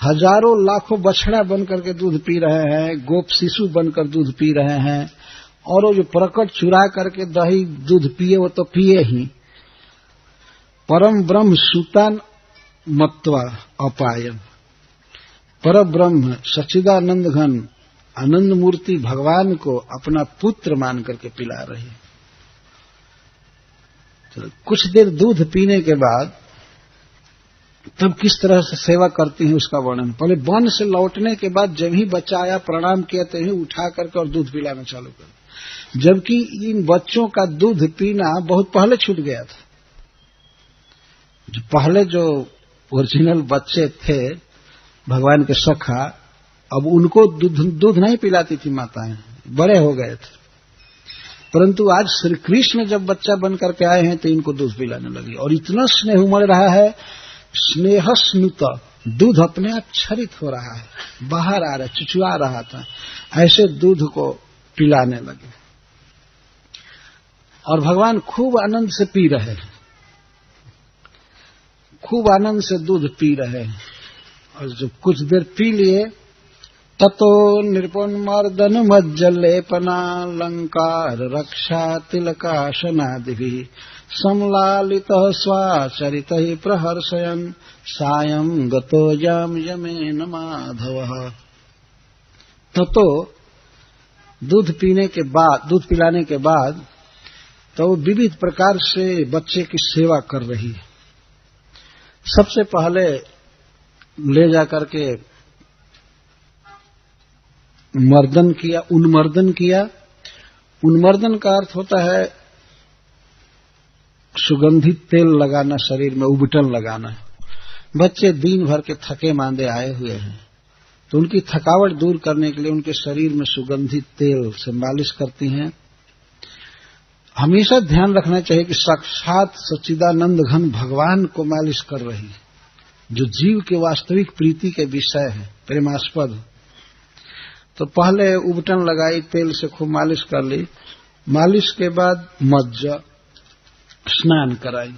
हजारों लाखों बछड़ा बनकर के दूध पी रहे हैं, गोप शिशु बनकर दूध पी रहे हैं, और वो जो प्रकट चुरा करके दही दूध पिए वो तो पिए ही। परम ब्रह्म सुतान मत्वा अपायम, पर ब्रह्म सच्चिदानंद घन आनंद मूर्ति भगवान को अपना पुत्र मान करके पिला रही। तो कुछ देर दूध पीने के बाद तब किस तरह से सेवा करती हैं उसका वर्णन। पहले वन से लौटने के बाद जब ही बच्चा आया प्रणाम किया तो ही उठा करके और दूध पिलाना चालू कर, जबकि इन बच्चों का दूध पीना बहुत पहले छूट गया था। जो पहले जो ओरिजिनल बच्चे थे भगवान के सखा, अब उनको दूध नहीं पिलाती थी माताएं, बड़े हो गए थे। परंतु आज श्री कृष्ण जब बच्चा बन करके आए हैं तो इनको दूध पिलाने लगी, और इतना स्नेह उमड़ रहा है, स्नेह स्नुत, दूध अपने आप क्षरित हो रहा है, बाहर आ रहा है, चुचुआ रहा था, ऐसे दूध को पिलाने लगे। और भगवान खूब आनंद से पी रहे हैं, खूब आनंद से दूध पी रहे हैं। और जब कुछ देर पी लिए ततो निपुण मर्दन मज्जलेपनालंकार रक्षा तिलकाशनादिभिः समलालितः स्वाचरितः प्रहर्षयन् सायं गतो याम यमेन माधवः। ततो दूध पिलाने के बाद तो वो विविध प्रकार से बच्चे की सेवा कर रही है। सबसे पहले ले जाकर के मर्दन किया, उन्मर्दन किया। उन्मर्दन का अर्थ होता है सुगंधित तेल लगाना, शरीर में उबटन लगाना। बच्चे दिन भर के थके मांदे आए हुए हैं, तो उनकी थकावट दूर करने के लिए उनके शरीर में सुगंधित तेल से मालिश करती हैं। हमेशा ध्यान रखना चाहिए कि साक्षात सच्चिदानंद घन भगवान को मालिश कर रही है, जो जीव के वास्तविक प्रीति के विषय है, प्रेमास्पद। तो पहले उबटन लगाई, तेल से खूब मालिश कर ली। मालिश के बाद मज्ज, स्नान कराई।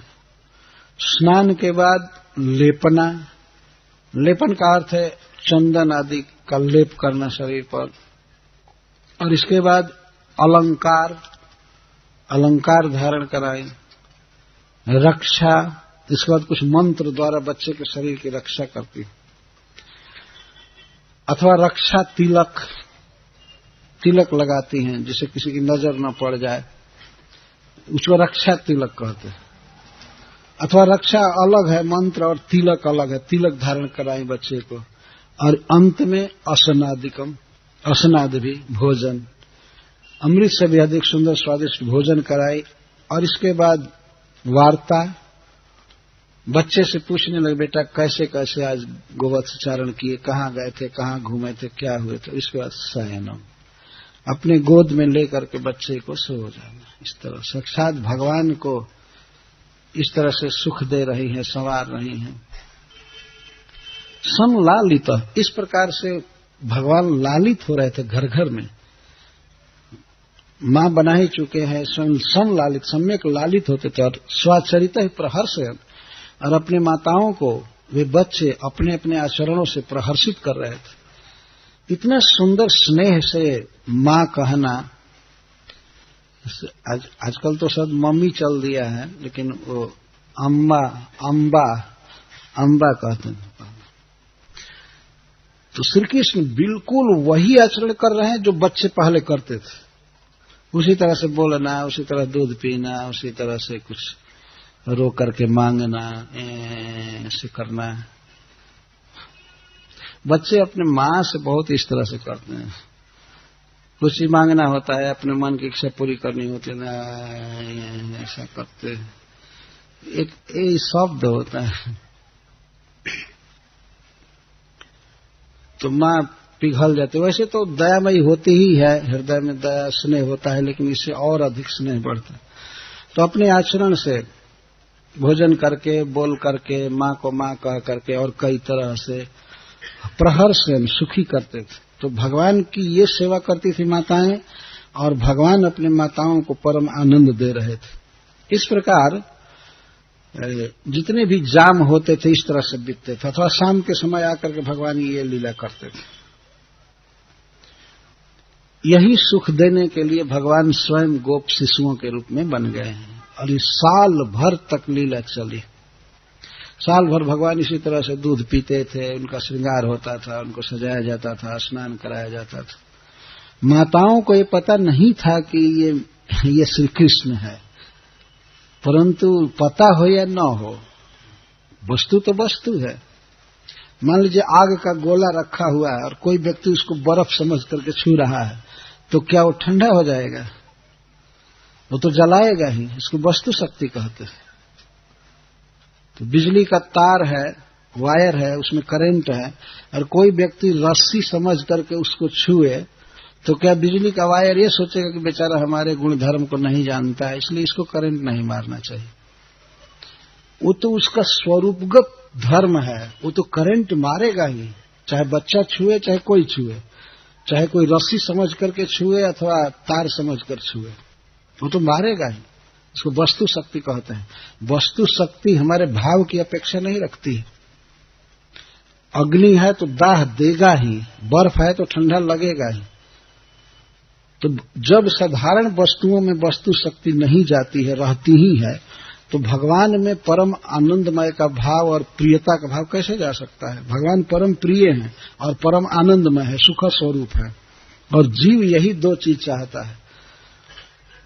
स्नान के बाद लेपना। लेपन का अर्थ है चंदन आदि का लेप करना शरीर पर। और इसके बाद अलंकार, अलंकार धारण कराई। रक्षा, इसके बाद कुछ मंत्र द्वारा बच्चे के शरीर की रक्षा करती, अथवा रक्षा तिलक, तिलक लगाती हैं जिससे किसी की नजर न पड़ जाए, उसको रक्षा तिलक कहते हैं। अथवा रक्षा अलग है मंत्र और तिलक अलग है, तिलक धारण कराई बच्चे को। और अंत में असनादिकम, असनाद भी भोजन, अमृत से भी अधिक सुंदर स्वादिष्ट भोजन कराई। और इसके बाद वार्ता, बच्चे से पूछने लगे बेटा कैसे कैसे आज गोवत्सचारण किए, कहाँ गए थे, कहाँ घूमे थे, क्या हुए थे। इसके बाद शयनम, अपने गोद में लेकर के बच्चे को सो जाना। इस तरह साक्षात भगवान को इस तरह से सुख दे रही है, संवार रही है। समलालित, इस प्रकार से भगवान लालित हो रहे थे घर घर में। मां बना ही चुके हैं, समलालित, सम्यक लालित होते थे। और स्वाचरित प्रहर्षयन्, और अपने माताओं को वे बच्चे अपने अपने आचरणों से प्रहर्षित कर रहे थे। इतना सुंदर स्नेह से मां कहना, आजकल तो सब मम्मी चल दिया है, लेकिन वो अम्बा कहते हैं। तो श्री कृष्ण बिल्कुल वही आचरण कर रहे हैं जो बच्चे पहले करते थे। उसी तरह से बोलना, उसी तरह दूध पीना, उसी तरह से कुछ रो करके मांगना, ऐसे करना। बच्चे अपने माँ से बहुत इस तरह से करते हैं। कुछ ही मांगना होता है, अपने मन की इच्छा पूरी करनी होती है ना, ऐसा करते। एक शब्द होता है तो माँ पिघल जाती। वैसे तो दयामयी होती ही है, हृदय में दया स्नेह होता है, लेकिन इससे और अधिक स्नेह बढ़ता है। तो अपने आचरण से, भोजन करके, बोल करके, माँ को माँ कह करके और कई तरह से प्रहर से सुखी करते थे। तो भगवान की ये सेवा करती थी माताएं, और भगवान अपनी माताओं को परम आनंद दे रहे थे। इस प्रकार जितने भी जाम होते थे इस तरह से बीतते थे, अथवा शाम के समय आकर के भगवान ये लीला करते थे। यही सुख देने के लिए भगवान स्वयं गोप शिशुओं के रूप में बन गए हैं, और इस साल भर तक लीला चली। साल भर भगवान इसी तरह से दूध पीते थे, उनका श्रृंगार होता था, उनको सजाया जाता था, स्नान कराया जाता था। माताओं को ये पता नहीं था कि ये श्री कृष्ण है, परंतु पता हो या न हो, वस्तु तो वस्तु है। मान लीजिए आग का गोला रखा हुआ है और कोई व्यक्ति उसको बर्फ समझ करके छू रहा है, तो क्या वो ठंडा हो जाएगा? वो तो जलाएगा ही। इसको वस्तु शक्ति कहते हैं। तो बिजली का तार है, वायर है, उसमें करंट है, और कोई व्यक्ति रस्सी समझ करके उसको छुए, तो क्या बिजली का वायर ये सोचेगा कि बेचारा हमारे गुण धर्म को नहीं जानता है, इसलिए इसको करंट नहीं मारना चाहिए? वो तो उसका स्वरूपगत धर्म है, वो तो करंट मारेगा ही, चाहे बच्चा छुए चाहे कोई छुए, चाहे कोई रस्सी समझ करके छुए अथवा तार समझ कर छुए, वो तो मारेगा ही। इसको वस्तु शक्ति कहते हैं। वस्तु शक्ति हमारे भाव की अपेक्षा नहीं रखती है। अग्नि है तो दाह देगा ही, बर्फ है तो ठंडा लगेगा ही। तो जब साधारण वस्तुओं में वस्तु शक्ति नहीं जाती है, रहती ही है, तो भगवान में परम आनंदमय का भाव और प्रियता का भाव कैसे जा सकता है? भगवान परम प्रिय हैं और परम आनंदमय है, सुख स्वरूप है, और जीव यही दो चीज चाहता है।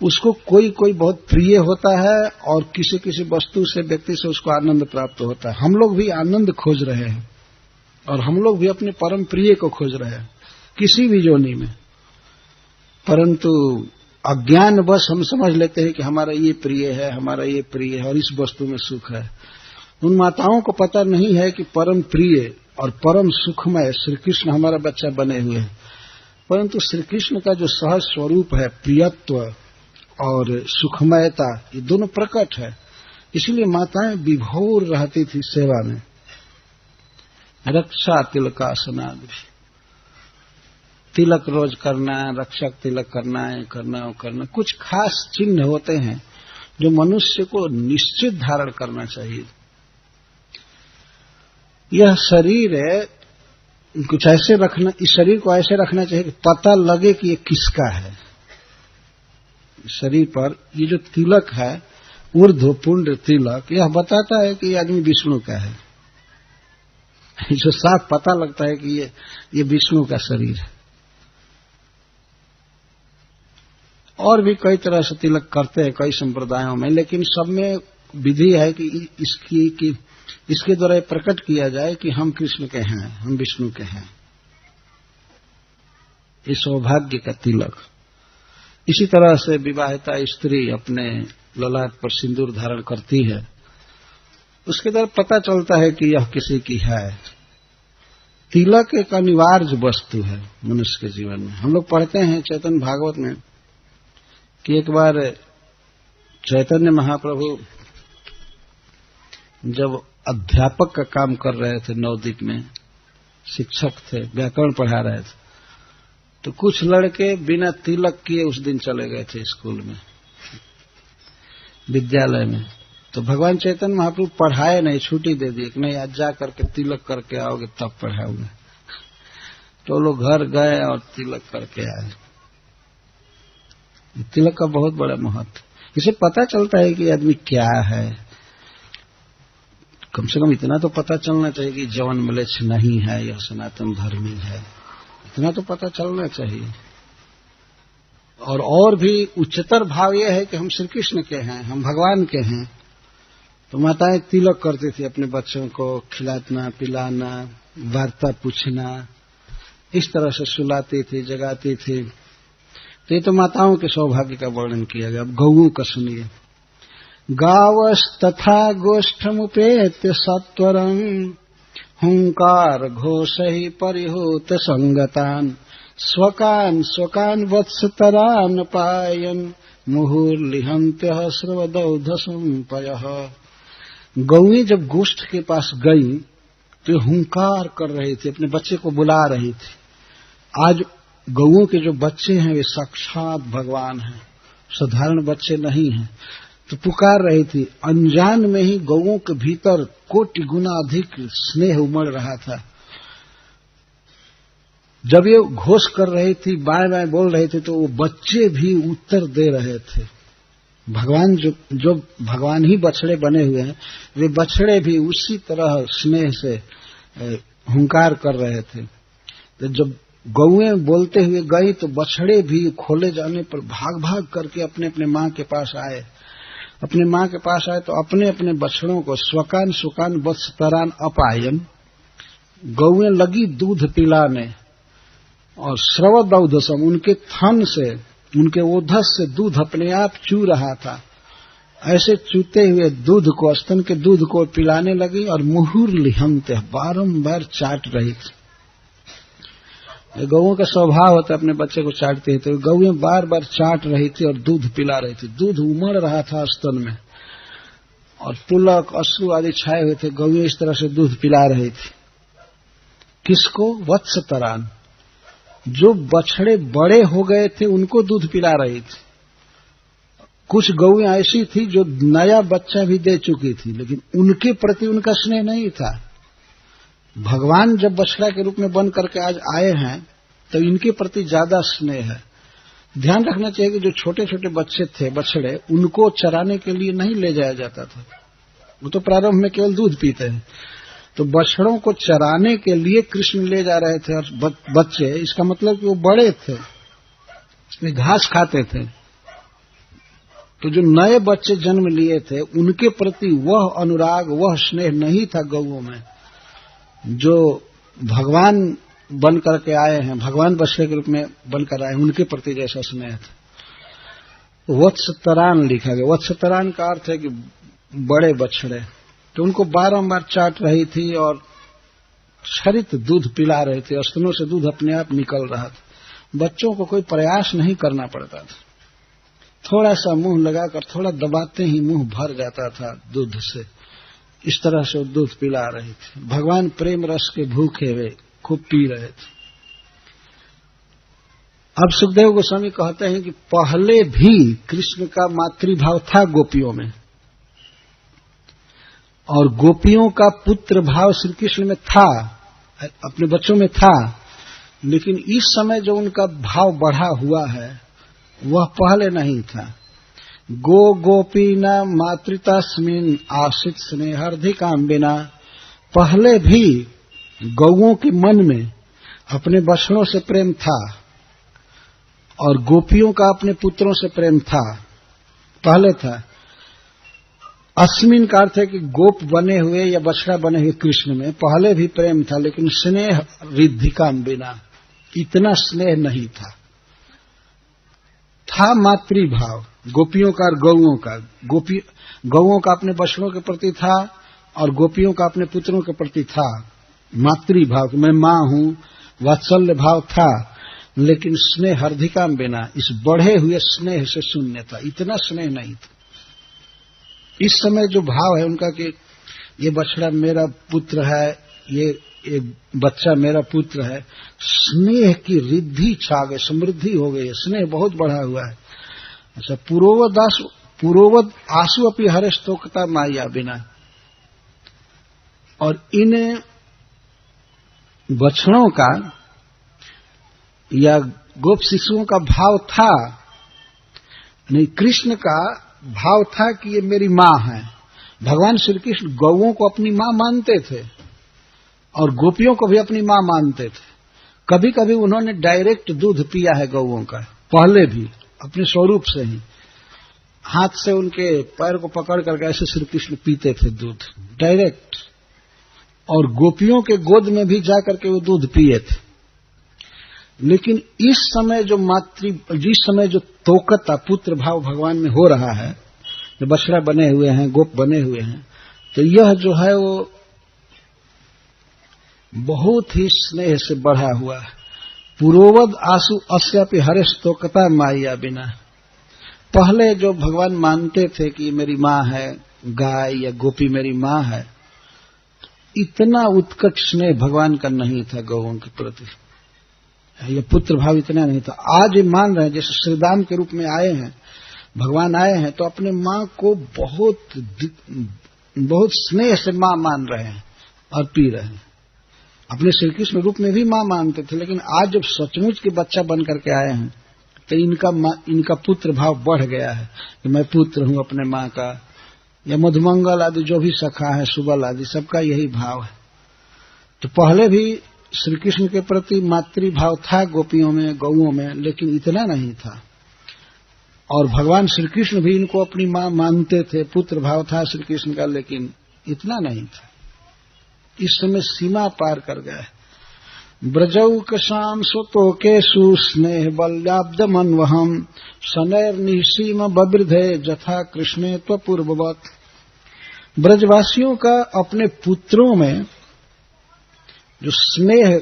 उसको कोई कोई बहुत प्रिय होता है और किसी किसी वस्तु से, व्यक्ति से उसको आनंद प्राप्त होता है। हम लोग भी आनंद खोज रहे हैं, और हम लोग भी अपने परम प्रिय को खोज रहे हैं किसी भी योनि में, परंतु अज्ञानवश हम समझ लेते हैं कि हमारा ये प्रिय है, हमारा ये प्रिय है, और इस वस्तु में सुख है। उन माताओं को पता नहीं है कि परम प्रिय और परम सुखमय श्री कृष्ण हमारा बच्चा बने हुए हैं, परंतु श्री कृष्ण का जो सहज स्वरूप है, प्रियत्व और सुखमयता, ये दोनों प्रकट है। इसलिए माताएं विभोर रहती थी सेवा में। रक्षा तिलकासनादि, तिलक रोज करना, रक्षक तिलक करना, वो करना। कुछ खास चिन्ह होते हैं जो मनुष्य को निश्चित धारण करना चाहिए। यह शरीर है, कुछ ऐसे रखना, इस शरीर को ऐसे रखना चाहिए कि पता लगे कि ये किसका है। शरीर पर ये जो तिलक है, ऊर्ध्व पुंड तिलक, यह बताता है कि ये आदमी विष्णु का है। जो साफ पता लगता है कि ये विष्णु का शरीर है। और भी कई तरह से तिलक करते हैं कई संप्रदायों में, लेकिन सब में विधि है कि इसके द्वारा प्रकट किया जाए कि हम कृष्ण के हैं, हम विष्णु के हैं। ये सौभाग्य का तिलक। इसी तरह से विवाहिता स्त्री अपने ललाट पर सिंदूर धारण करती है, उसके द्वारा पता चलता है कि यह किसी की है। तिलक एक अनिवार्य वस्तु है मनुष्य के जीवन में। हम लोग पढ़ते हैं चैतन्य भागवत में कि एक बार चैतन्य महाप्रभु जब अध्यापक का काम कर रहे थे, नवद्वीप में शिक्षक थे, व्याकरण पढ़ा रहे थे, तो कुछ लड़के बिना तिलक किए उस दिन चले गए थे स्कूल में, विद्यालय में। तो भगवान चैतन्य महाप्रभु पढ़ाए नहीं, छुट्टी दे दी कि नहीं आज जा करके तिलक करके आओगे तब पढ़ाऊंगे। तो लोग घर गए और तिलक करके आए। तिलक का बहुत बड़ा महत्व, इसे पता चलता है कि आदमी क्या है। कम से कम इतना तो पता चलना चाहिए कि जवन म्लेच्छ नहीं है, यह सनातन धर्मी है, इतना तो पता चलना चाहिए। और भी उच्चतर भाव यह है कि हम श्री कृष्ण के हैं, हम भगवान के हैं। तो माताएं तिलक करती थी, अपने बच्चों को खिलाना पिलाना, वार्ता पूछना, इस तरह से सुलाती थी, जगाती थी। तो ये तो माताओं के सौभाग्य का वर्णन किया गया। अब गौओं का सुनिए। गावस्तथा गोष्ठमुपेत्य सत्वरं हुंकार घोषहि परिहूत संगतान स्वकान वत्सतरान पायन मुहुर्लिहन्त्यः स्रवदौध संपयः। गौएं जब गोष्ठ के पास गई तो हुंकार कर रही थी, अपने बच्चे को बुला रही थी। आज गौओं के जो बच्चे हैं वे साक्षात भगवान हैं, साधारण बच्चे नहीं हैं। तो पुकार रही थी। अनजान में ही गौओं के भीतर कोटि गुना अधिक स्नेह उमड़ रहा था। जब ये घोष कर रही थी, बाएं बाएं बोल रहे थे, तो वो बच्चे भी उत्तर दे रहे थे। भगवान जो भगवान ही बछड़े बने हुए हैं, वे बछड़े भी उसी तरह स्नेह से हुंकार कर रहे थे। तो जब गौएं बोलते हुए गई तो बछड़े भी खोले जाने पर भाग भाग करके अपने अपने मां के पास आए। अपने मां के पास आए तो अपने अपने बछड़ों को स्वकान सुकान वत्सतरान अपायन, गौएं लगी दूध पिलाने, और स्रवदौधसम, उनके थन से, उनके ओधस से दूध अपने आप चू रहा था। ऐसे चूते हुए दूध को, स्तन के दूध को पिलाने लगी और मुहुर्लिहन्त्यः, बारंबार चाट रही थी। गौओं का स्वभाव होता है अपने बच्चे को चाटते हैं, तो गौएं बार बार चाट रही थी और दूध पिला रही थी। दूध उमड़ रहा था स्तन में और पुलक अश्रु आदि छाए हुए थे। गौएं इस तरह से दूध पिला रही थी। किसको? वत्सतरान, जो बछड़े बड़े हो गए थे उनको दूध पिला रही थी। कुछ गौएं ऐसी थी जो नया बच्चा भी दे चुकी थी, लेकिन उनके प्रति उनका स्नेह नहीं था। भगवान जब बछड़ा के रूप में बन करके आज आए हैं तो इनके प्रति ज्यादा स्नेह है। ध्यान रखना चाहिए कि जो छोटे छोटे बच्चे थे, बछड़े, उनको चराने के लिए नहीं ले जाया जाता था। वो तो प्रारंभ में केवल दूध पीते हैं। तो बछड़ों को चराने के लिए कृष्ण ले जा रहे थे। और बच्चे, इसका मतलब कि वो बड़े थे, वे घास खाते थे। तो जो नए बच्चे जन्म लिए थे उनके प्रति वह अनुराग, वह स्नेह नहीं था गौओं में। जो भगवान बन करके आए हैं, भगवान बछड़े के रूप में बनकर आए हैं, उनके प्रति जैसा स्नेह था। वत्सतरान लिखा गया। वत्सतरान का अर्थ है कि बड़े बछड़े। तो उनको बारंबार चाट रही थी और क्षरित दूध पिला रहे थे। स्तनों से दूध अपने आप निकल रहा था। बच्चों को कोई प्रयास नहीं करना पड़ता था। थोड़ा सा मुंह लगाकर थोड़ा दबाते ही मुंह भर जाता था दूध से। इस तरह से दूध पिला रही थी। भगवान प्रेम रस के भूखे वे खूब पी रहे थे। अब सुखदेव गोस्वामी कहते हैं कि पहले भी कृष्ण का मातृभाव था गोपियों में, और गोपियों का पुत्र भाव श्री कृष्ण में था, अपने बच्चों में था। लेकिन इस समय जो उनका भाव बढ़ा हुआ है वह पहले नहीं था। गो गोपीना मातृतास्मिन आश्रित स्नेहार्धिकाम्बिना। पहले भी गौओं के मन में अपने बछड़ों से प्रेम था और गोपियों का अपने पुत्रों से प्रेम था, पहले था। अस्मिन का अर्थ है कि गोप बने हुए या बछड़ा बने हुए कृष्ण में पहले भी प्रेम था, लेकिन स्नेह रिद्धिकाम्बिना, इतना स्नेह नहीं था। था मातृभाव गोपियों का और गौओं का। गौओं का अपने बछड़ों के प्रति था और गोपियों का अपने पुत्रों के प्रति था मातृभाव, मैं मां हूं, वात्सल्य भाव था। लेकिन स्नेह हर्धिकाम बिना, इस बढ़े हुए स्नेह से शून्य था, इतना स्नेह नहीं था। इस समय जो भाव है उनका कि ये बछड़ा मेरा पुत्र है, ये बच्चा मेरा पुत्र है, स्नेह की रिद्धि छा गई, समृद्धि हो गई, स्नेह बहुत बढ़ा हुआ है। अच्छा, पूर्ववद आंसू अपनी हरे स्तोकता माया बिना। और इन बछड़ों का या गोप शिशुओं का भाव था नहीं, कृष्ण का भाव था कि ये मेरी माँ है। भगवान श्री कृष्ण गौओं को अपनी माँ मानते थे और गोपियों को भी अपनी माँ मानते थे। कभी कभी उन्होंने डायरेक्ट दूध पिया है गौओं का, पहले भी अपने स्वरूप से ही हाथ से उनके पैर को पकड़ करके ऐसे श्री कृष्ण पीते थे दूध डायरेक्ट, और गोपियों के गोद में भी जाकर के वो दूध पिए थे। लेकिन इस समय जिस समय जो तोकता पुत्र भाव भगवान में हो रहा है, जो बछड़ा बने हुए हैं, गोप बने हुए हैं, तो यह जो है वो बहुत ही स्नेह से बढ़ा हुआ है। पुरोवद आसु अस्यापि हरेश तोकता माया बिना। पहले जो भगवान मानते थे कि मेरी माँ है, गाय या गोपी मेरी माँ है, इतना उत्कट स्नेह भगवान का नहीं था गौओं के प्रति, यह पुत्र भाव इतना नहीं था। आज ये मान रहे हैं, जैसे श्रीराम के रूप में आए हैं, भगवान आए हैं, तो अपने माँ को बहुत स्नेह से माँ मान रहे हैं और पी रहे हैं। अपने श्री कृष्ण रूप में भी माँ मानते थे, लेकिन आज जब सचमुच के बच्चा बन करके आए हैं तो इनका पुत्र भाव बढ़ गया है कि मैं पुत्र हूं अपने माँ का, या मधुमंगल आदि जो भी सखा है, सुबल आदि, सबका यही भाव है। तो पहले भी श्री कृष्ण के प्रति मातृभाव था गोपियों में, गौओं में, लेकिन इतना नहीं था। और भगवान श्री कृष्ण भी इनको अपनी माँ मानते थे, पुत्र भाव था श्री कृष्ण का, लेकिन इतना नहीं था। इस समय सीमा पार कर गए। ब्रजौकशाम स्वतोकेषु स्नेह बल्याब्द मनवहम शनैर निसीम बवृधे जथा कृष्णे त्वपूर्ववत्। ब्रजवासियों का अपने पुत्रों में जो स्नेह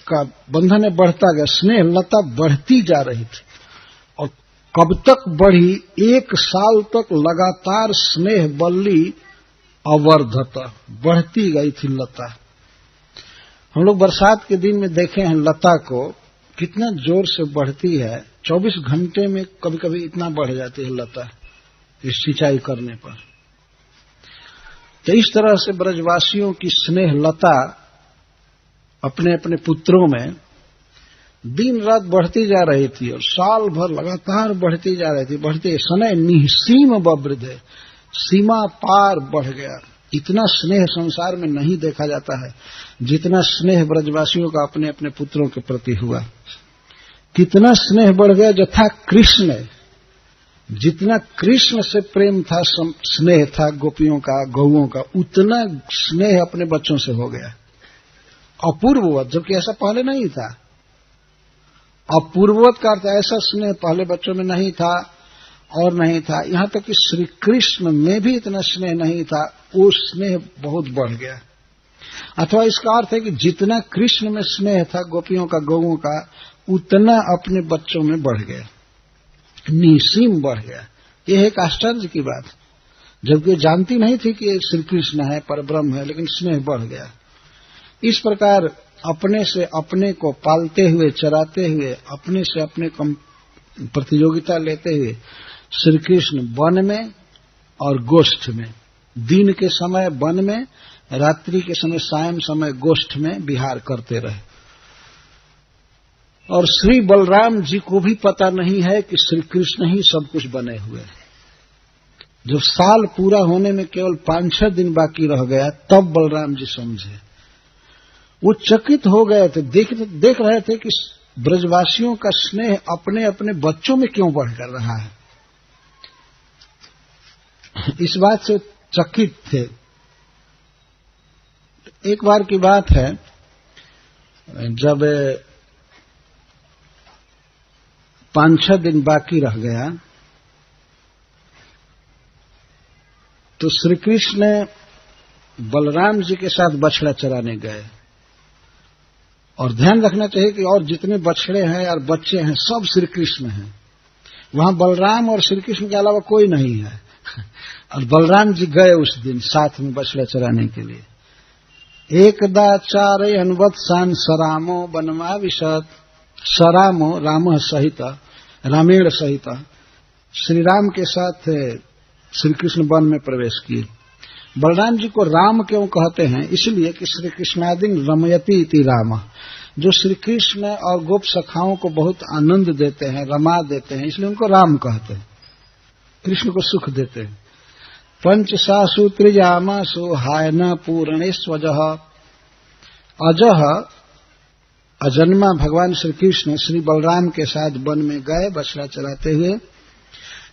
का बंधन बढ़ता गया, स्नेह लता बढ़ती जा रही थी, और कब तक बढ़ी, 1 साल तक लगातार स्नेह बल्ली अवर्धता बढ़ती गई थी लता। हम लोग बरसात के दिन में देखे हैं लता को कितना जोर से बढ़ती है, 24 घंटे में कभी कभी इतना बढ़ जाती है लता इस सिंचाई करने पर। तो इस तरह से ब्रजवासियों की स्नेह लता अपने अपने पुत्रों में दिन रात बढ़ती जा रही थी, और साल भर लगातार बढ़ती जा रही थी, बढ़ते सनय निःसीम बवृधे, सीमा पार बढ़ गया। इतना स्नेह संसार में नहीं देखा जाता है जितना स्नेह ब्रजवासियों का अपने अपने पुत्रों के प्रति हुआ। कितना स्नेह बढ़ गया, जथा कृष्ण, जितना कृष्ण से प्रेम था, स्नेह था गोपियों का, गौओं का, उतना स्नेह अपने बच्चों से हो गया। अपूर्ववत, जबकि ऐसा पहले नहीं था। अपूर्ववत का अर्थ ऐसा स्नेह पहले बच्चों में नहीं था और नहीं था, यहां तक कि श्री कृष्ण में भी इतना स्नेह नहीं था, वो स्नेह बहुत बढ़ गया। अथवा इसका अर्थ है कि जितना कृष्ण में स्नेह था गोपियों का, गौओं का, उतना अपने बच्चों में बढ़ गया, निसीम बढ़ गया। यह एक आश्चर्य की बात, जबकि जानती नहीं थी कि श्री कृष्ण है, परब्रह्म है, लेकिन स्नेह बढ़ गया। इस प्रकार अपने से अपने को पालते हुए, चराते हुए, अपने से अपने प्रतियोगिता लेते हुए श्री कृष्ण वन में और गोष्ठ में, दिन के समय वन में, रात्रि के समय, सायं समय गोष्ठ में विहार करते रहे। और श्री बलराम जी को भी पता नहीं है कि श्री कृष्ण ही सब कुछ बने हुए हैं। जब साल पूरा होने में केवल 5-6 दिन बाकी रह गया, तब बलराम जी समझे। वो चकित हो गए थे, देख रहे थे कि ब्रजवासियों का स्नेह अपने अपने बच्चों में क्यों बढ़कर रहा है। इस बात से चकित थे। एक बार की बात है, जब 5-6 दिन बाकी रह गया, तो श्री कृष्ण बलराम जी के साथ बछड़ा चराने गए। और ध्यान रखना चाहिए कि और जितने बछड़े हैं और बच्चे हैं सब श्री कृष्ण हैं, वहां बलराम और श्री कृष्ण के अलावा कोई नहीं है। और बलराम जी गए उस दिन साथ में बछड़ा चराने के लिए। एकदा चारयन् वत्सान सरामो वनमाविशत्। सरामो राम सहित, रामेण सहित, श्री राम के साथ श्री कृष्ण वन में प्रवेश किए। बलराम जी को राम क्यों कहते हैं? इसलिए कि श्री कृष्णादि रमयति इति राम, जो श्री कृष्ण और गोप सखाओं को बहुत आनंद देते हैं, रमा देते हैं, इसलिए उनको राम कहते हैं। कृष्ण को सुख देते हैं। पंचसासु त्रिजामासु हायना पूर्णेश्वजः अजह अजन्मा भगवान श्री कृष्ण श्री बलराम के साथ वन में गए बछड़ा चराते हुए।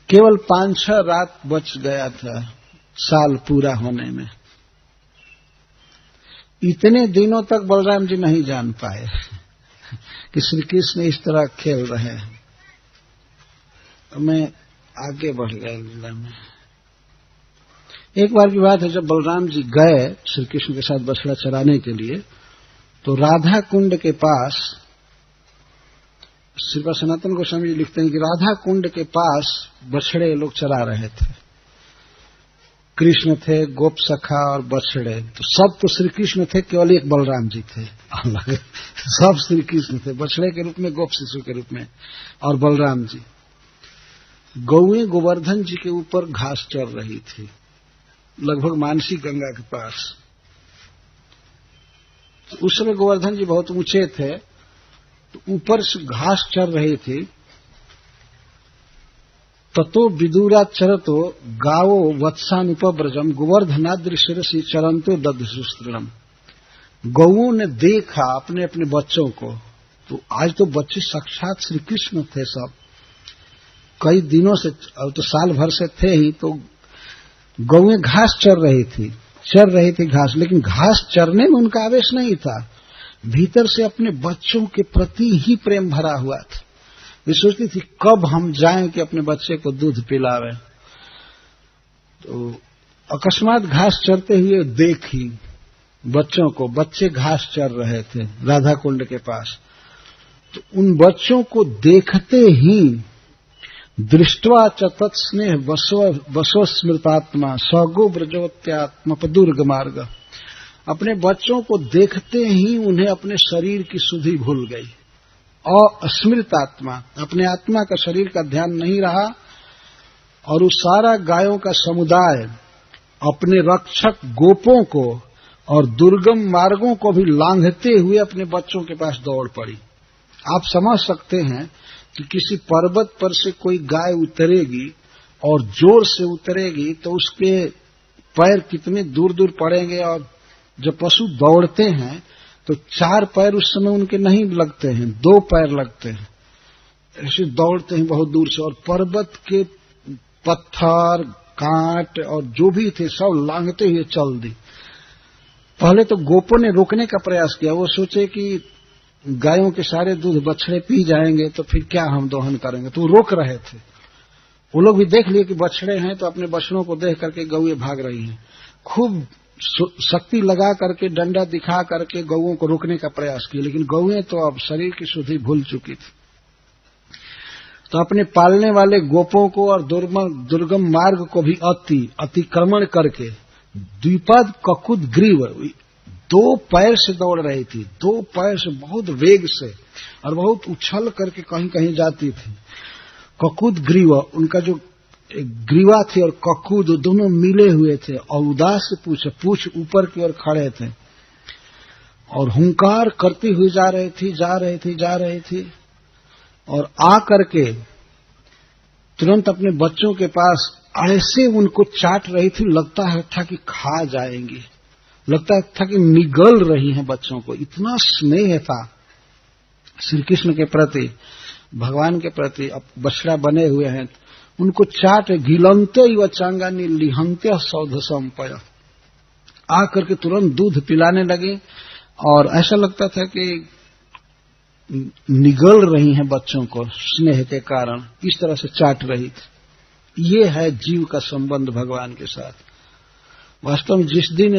केवल 5-6 रात बच गया था साल पूरा होने में। इतने दिनों तक बलराम जी नहीं जान पाए कि श्री कृष्ण इस तरह खेल रहे हैं। मैं आगे बढ़ गया लीला में। एक बार की बात है, जब बलराम जी गए श्री कृष्ण के साथ बछड़ा चराने के लिए, तो राधा कुंड के पास, श्रीपाद सनातन गोस्वामी जी लिखते हैं कि राधा कुंड के पास बछड़े लोग चरा रहे थे। कृष्ण थे, गोप सखा और बछड़े, तो सब तो श्री कृष्ण थे, केवल एक बलराम जी थे अलग। सब श्री कृष्ण थे, बछड़े के रूप में, गोप शिशु के रूप में, और बलराम जी। गौएं गोवर्धन जी के ऊपर घास चर रही थी, लगभग मानसी गंगा के पास। उस समय गोवर्धन जी बहुत ऊंचे थे, तो ऊपर से घास चर रही थी। ततो विदुरा चरतो गावो वत्सानुपव्रजम गोवर्धनाद्रि शिरसी चरंतो दधसुस्त्रणम। गौओं ने देखा अपने अपने बच्चों को, तो आज तो बच्चे साक्षात श्री कृष्ण थे सब, कई दिनों से, अब तो साल भर से थे ही। तो गौएं घास चर रही थी घास, लेकिन घास चरने में उनका आवेश नहीं था, भीतर से अपने बच्चों के प्रति ही प्रेम भरा हुआ था। वे सोचती थी कब हम जाएं कि अपने बच्चे को दूध पिलावे। तो अकस्मात घास चरते हुए देखी बच्चों को, बच्चे घास चर रहे थे राधा कुंड के पास। तो उन बच्चों को देखते ही दृष्ट्वा च तत्स्नेह बसव स्मृतात्मा स्वगो ब्रजोत्यात्मपदुर्ग मार्ग। अपने बच्चों को देखते ही उन्हें अपने शरीर की सुधि भूल गई। अस्मृत आत्मा, अपने आत्मा का, शरीर का ध्यान नहीं रहा, और उस सारा गायों का समुदाय अपने रक्षक गोपों को और दुर्गम मार्गों को भी लांघते हुए अपने बच्चों के पास दौड़ पड़ी। आप समझ सकते हैं कि किसी पर्वत पर से कोई गाय उतरेगी और जोर से उतरेगी तो उसके पैर कितने दूर दूर पड़ेंगे, और जब पशु दौड़ते हैं तो 4 पैर उस समय उनके नहीं लगते हैं, 2 पैर लगते हैं। ऐसे दौड़ते हैं बहुत दूर से, और पर्वत के पत्थर कांट और जो भी थे सब लांघते हुए चल दी। पहले तो गोपों ने रोकने का प्रयास किया, वो सोचे कि गायों के सारे दूध बछड़े पी जाएंगे तो फिर क्या हम दोहन करेंगे, तो रोक रहे थे। वो लोग भी देख लिए कि बछड़े हैं, तो अपने बछड़ों को देख करके गौएं भाग रही हैं। खूब शक्ति लगा करके, डंडा दिखा करके गौओं को रोकने का प्रयास किया, लेकिन गौएं तो अब शरीर की शुद्धि भूल चुकी थी। तो अपने पालने वाले गोपों को और दुर्गम मार्ग को भी अतिक्रमण करके द्विपद ककुद ग्रीव, 2 पैर से दौड़ रही थी, 2 पैर से बहुत वेग से, और बहुत उछल करके कहीं कहीं जाती थी। ककुद ग्रीव, उनका जो ग्रीवा थी और ककुद दोनों मिले हुए थे, और उदास से पूछ ऊपर की ओर खड़े थे, और हुंकार करती हुई जा रही थी, और आ करके तुरंत अपने बच्चों के पास ऐसे उनको चाट रही थी, लगता है था कि खा जाएंगी, लगता था कि निगल रही हैं बच्चों को। इतना स्नेह था श्री कृष्ण के प्रति, भगवान के प्रति। अब बछड़ा बने हुए हैं, उनको चाट गिलंते व चांगानी लिहंते सौध संपय, आकर के तुरंत दूध पिलाने लगे, और ऐसा लगता था कि निगल रही हैं बच्चों को स्नेह के कारण, इस तरह से चाट रही थी। ये है जीव का संबंध भगवान के साथ। वास्तव में जिस दिन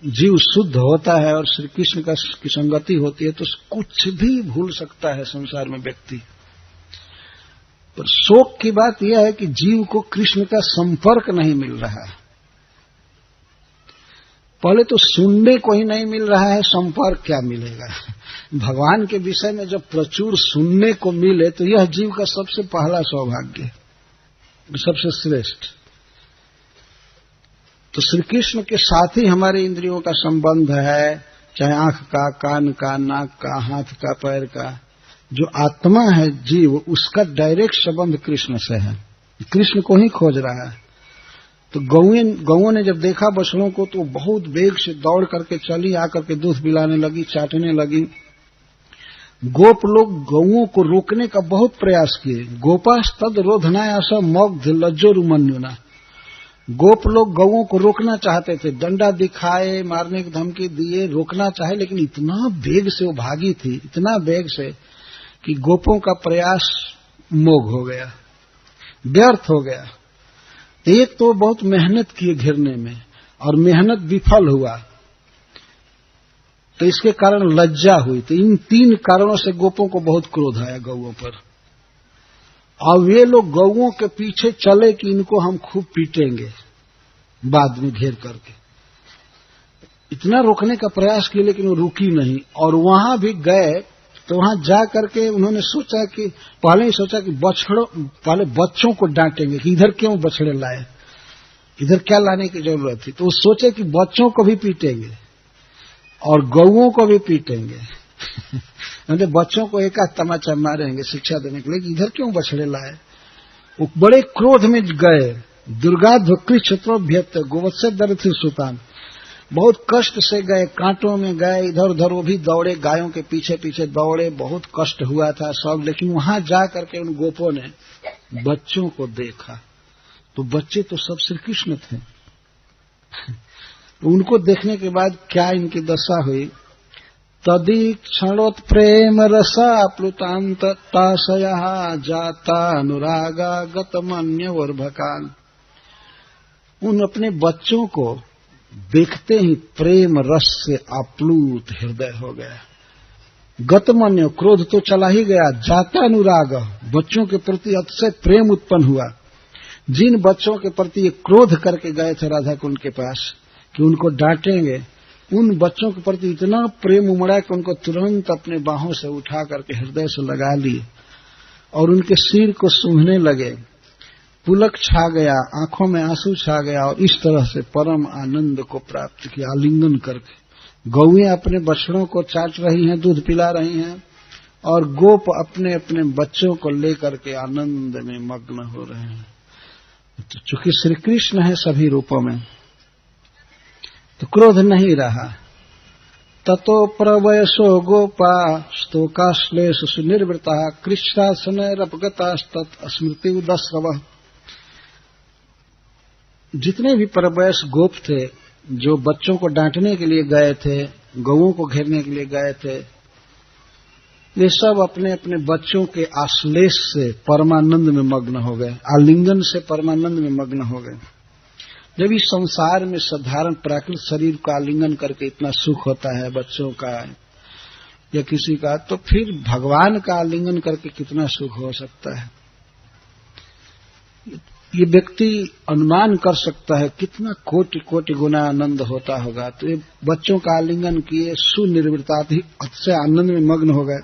जीव शुद्ध होता है और श्री कृष्ण की संगति होती है, तो कुछ भी भूल सकता है संसार में व्यक्ति। पर शोक की बात यह है कि जीव को कृष्ण का संपर्क नहीं मिल रहा है। पहले तो सुनने को ही नहीं मिल रहा है, संपर्क क्या मिलेगा। भगवान के विषय में जब प्रचुर सुनने को मिले तो यह जीव का सबसे पहला सौभाग्य, सबसे श्रेष्ठ। तो श्री कृष्ण के साथ ही हमारे इंद्रियों का संबंध है, चाहे आंख का, कान का, नाक का, हाथ का, पैर का। जो आत्मा है जीव, उसका डायरेक्ट संबंध कृष्ण से है। कृष्ण को ही खोज रहा है। तो गौओं ने जब देखा बछड़ों को तो बहुत वेग से दौड़ करके चली, आकर के दूध पिलाने लगी, चाटने लगी। गोप लोग गौओं को रोकने का बहुत प्रयास किए। गोपास्तद रोधनाय आशा मौग्ध लज्जोरुमन्युना। गोप लोग गौओं को रोकना चाहते थे, डंडा दिखाए, मारने की धमकी दिए, रोकना चाहे, लेकिन इतना वेग से वो भागी थी, इतना वेग से कि गोपों का प्रयास मोग हो गया, व्यर्थ हो गया। एक तो बहुत मेहनत किए घेरने में और मेहनत विफल हुआ, तो इसके कारण लज्जा हुई। तो इन 3 कारणों से गोपों को बहुत क्रोध आया गौओं पर। और वे लोग गौओं के पीछे चले कि इनको हम खूब पीटेंगे बाद में घेर करके। इतना रोकने का प्रयास किया लेकिन वो रुकी नहीं। और वहां भी गए तो वहां जा करके उन्होंने सोचा कि पहले ही सोचा कि पहले बच्चों को डांटेंगे कि इधर क्यों बछड़े लाए, इधर क्या लाने की जरूरत थी। तो वो सोचे कि बच्चों को भी पीटेंगे और गौओं को भी पीटेंगे मतलब बच्चों को एक आध तमाचा मारेंगे शिक्षा देने के लिए कि इधर क्यों बछड़े लाए। वो बड़े क्रोध में गए। दुर्गा ध्वक्री क्षत्रोभ्यत गोवत्स दरथि सुतान। बहुत कष्ट से गए, कांटों में गए, इधर उधर वो भी दौड़े, गायों के पीछे पीछे दौड़े, बहुत कष्ट हुआ था सब। लेकिन वहां जा करके उन गोपों ने बच्चों को देखा तो बच्चे तो सब श्री कृष्ण थे उनको देखने के बाद क्या इनकी दशा हुई। तदीक्षणोत् प्रेम रसा प्लुतांत ताशयः जाता अनुरागा गतमन्यवर्भकान। उन अपने बच्चों को देखते ही प्रेम रस से आप्लुत हृदय हो गया। गतमन्य क्रोध तो चला ही गया, जाता अनुराग बच्चों के प्रति अतिशय प्रेम उत्पन्न हुआ। जिन बच्चों के प्रति ये क्रोध करके गए थे राधा कुंड के पास कि उनको डांटेंगे, उन बच्चों के प्रति इतना प्रेम उमड़ा कि उनको तुरंत अपने बाहों से उठा करके हृदय से लगा लिए और उनके सिर को सूंघने लगे। पुलक छा गया, आंखों में आंसू छा गया और इस तरह से परम आनंद को प्राप्त किया आलिंगन करके। गौएं अपने बछड़ों को चाट रही हैं, दूध पिला रही हैं और गोप अपने अपने बच्चों को लेकर के आनंद में मग्न हो रहे हैं। तो चूंकि श्री कृष्ण है सभी रूपों में तो क्रोध नहीं रहा। ततो प्रवयसो गोपा स्तोकाश्लेष सुनिर्वृता कृष्णासनैरपगतास्तत् स्मृति उदस्रव। जितने भी परवयस गोप थे जो बच्चों को डांटने के लिए गए थे, गौओं को घेरने के लिए गए थे, ये सब अपने अपने बच्चों के आश्लेष से परमानंद में मग्न हो गए, आलिंगन से परमानंद में मग्न हो गए। जब इस संसार में साधारण प्राकृतिक शरीर का आलिंगन करके इतना सुख होता है बच्चों का या किसी का, तो फिर भगवान का आलिंगन करके कितना सुख हो सकता है। ये व्यक्ति अनुमान कर सकता है कितना कोटि कोटि गुना आनंद होता होगा। तो ये बच्चों का आलिंगन किए, सुनिर्वृतात् ही अतिशय आनंद में मग्न हो गए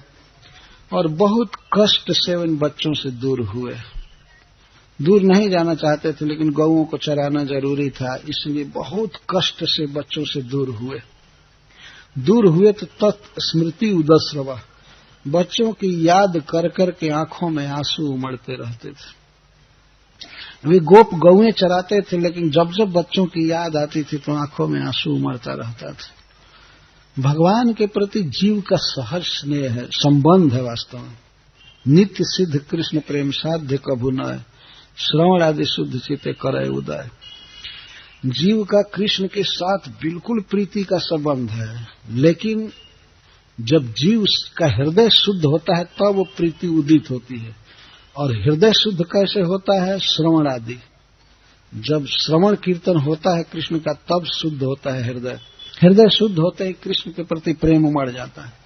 और बहुत कष्ट से उन बच्चों से दूर हुए। दूर नहीं जाना चाहते थे लेकिन गौओं को चराना जरूरी था, इसलिए बहुत कष्ट से बच्चों से दूर हुए। दूर हुए तो तत्स्मृति उदस्रवा, बच्चों की याद कर कर के आंखों में आंसू उमड़ते रहते थे। वे गोप गौएं चराते थे लेकिन जब जब बच्चों की याद आती थी तो आंखों में आंसू उमड़ता रहता था। भगवान के प्रति जीव का सहज स्नेह है, संबंध है वास्तव में। नित्य सिद्ध कृष्ण प्रेम साध्य कभु न श्रवण आदि शुद्ध चित्ते करे उदय। जीव का कृष्ण के साथ बिल्कुल प्रीति का संबंध है, लेकिन जब जीव का हृदय शुद्ध होता है तब वो प्रीति उदित होती है। और हृदय शुद्ध कैसे होता है? श्रवण आदि। जब श्रवण कीर्तन होता है कृष्ण का तब शुद्ध होता है हृदय। हृदय शुद्ध होते ही कृष्ण के प्रति प्रेम उमड़ जाता है।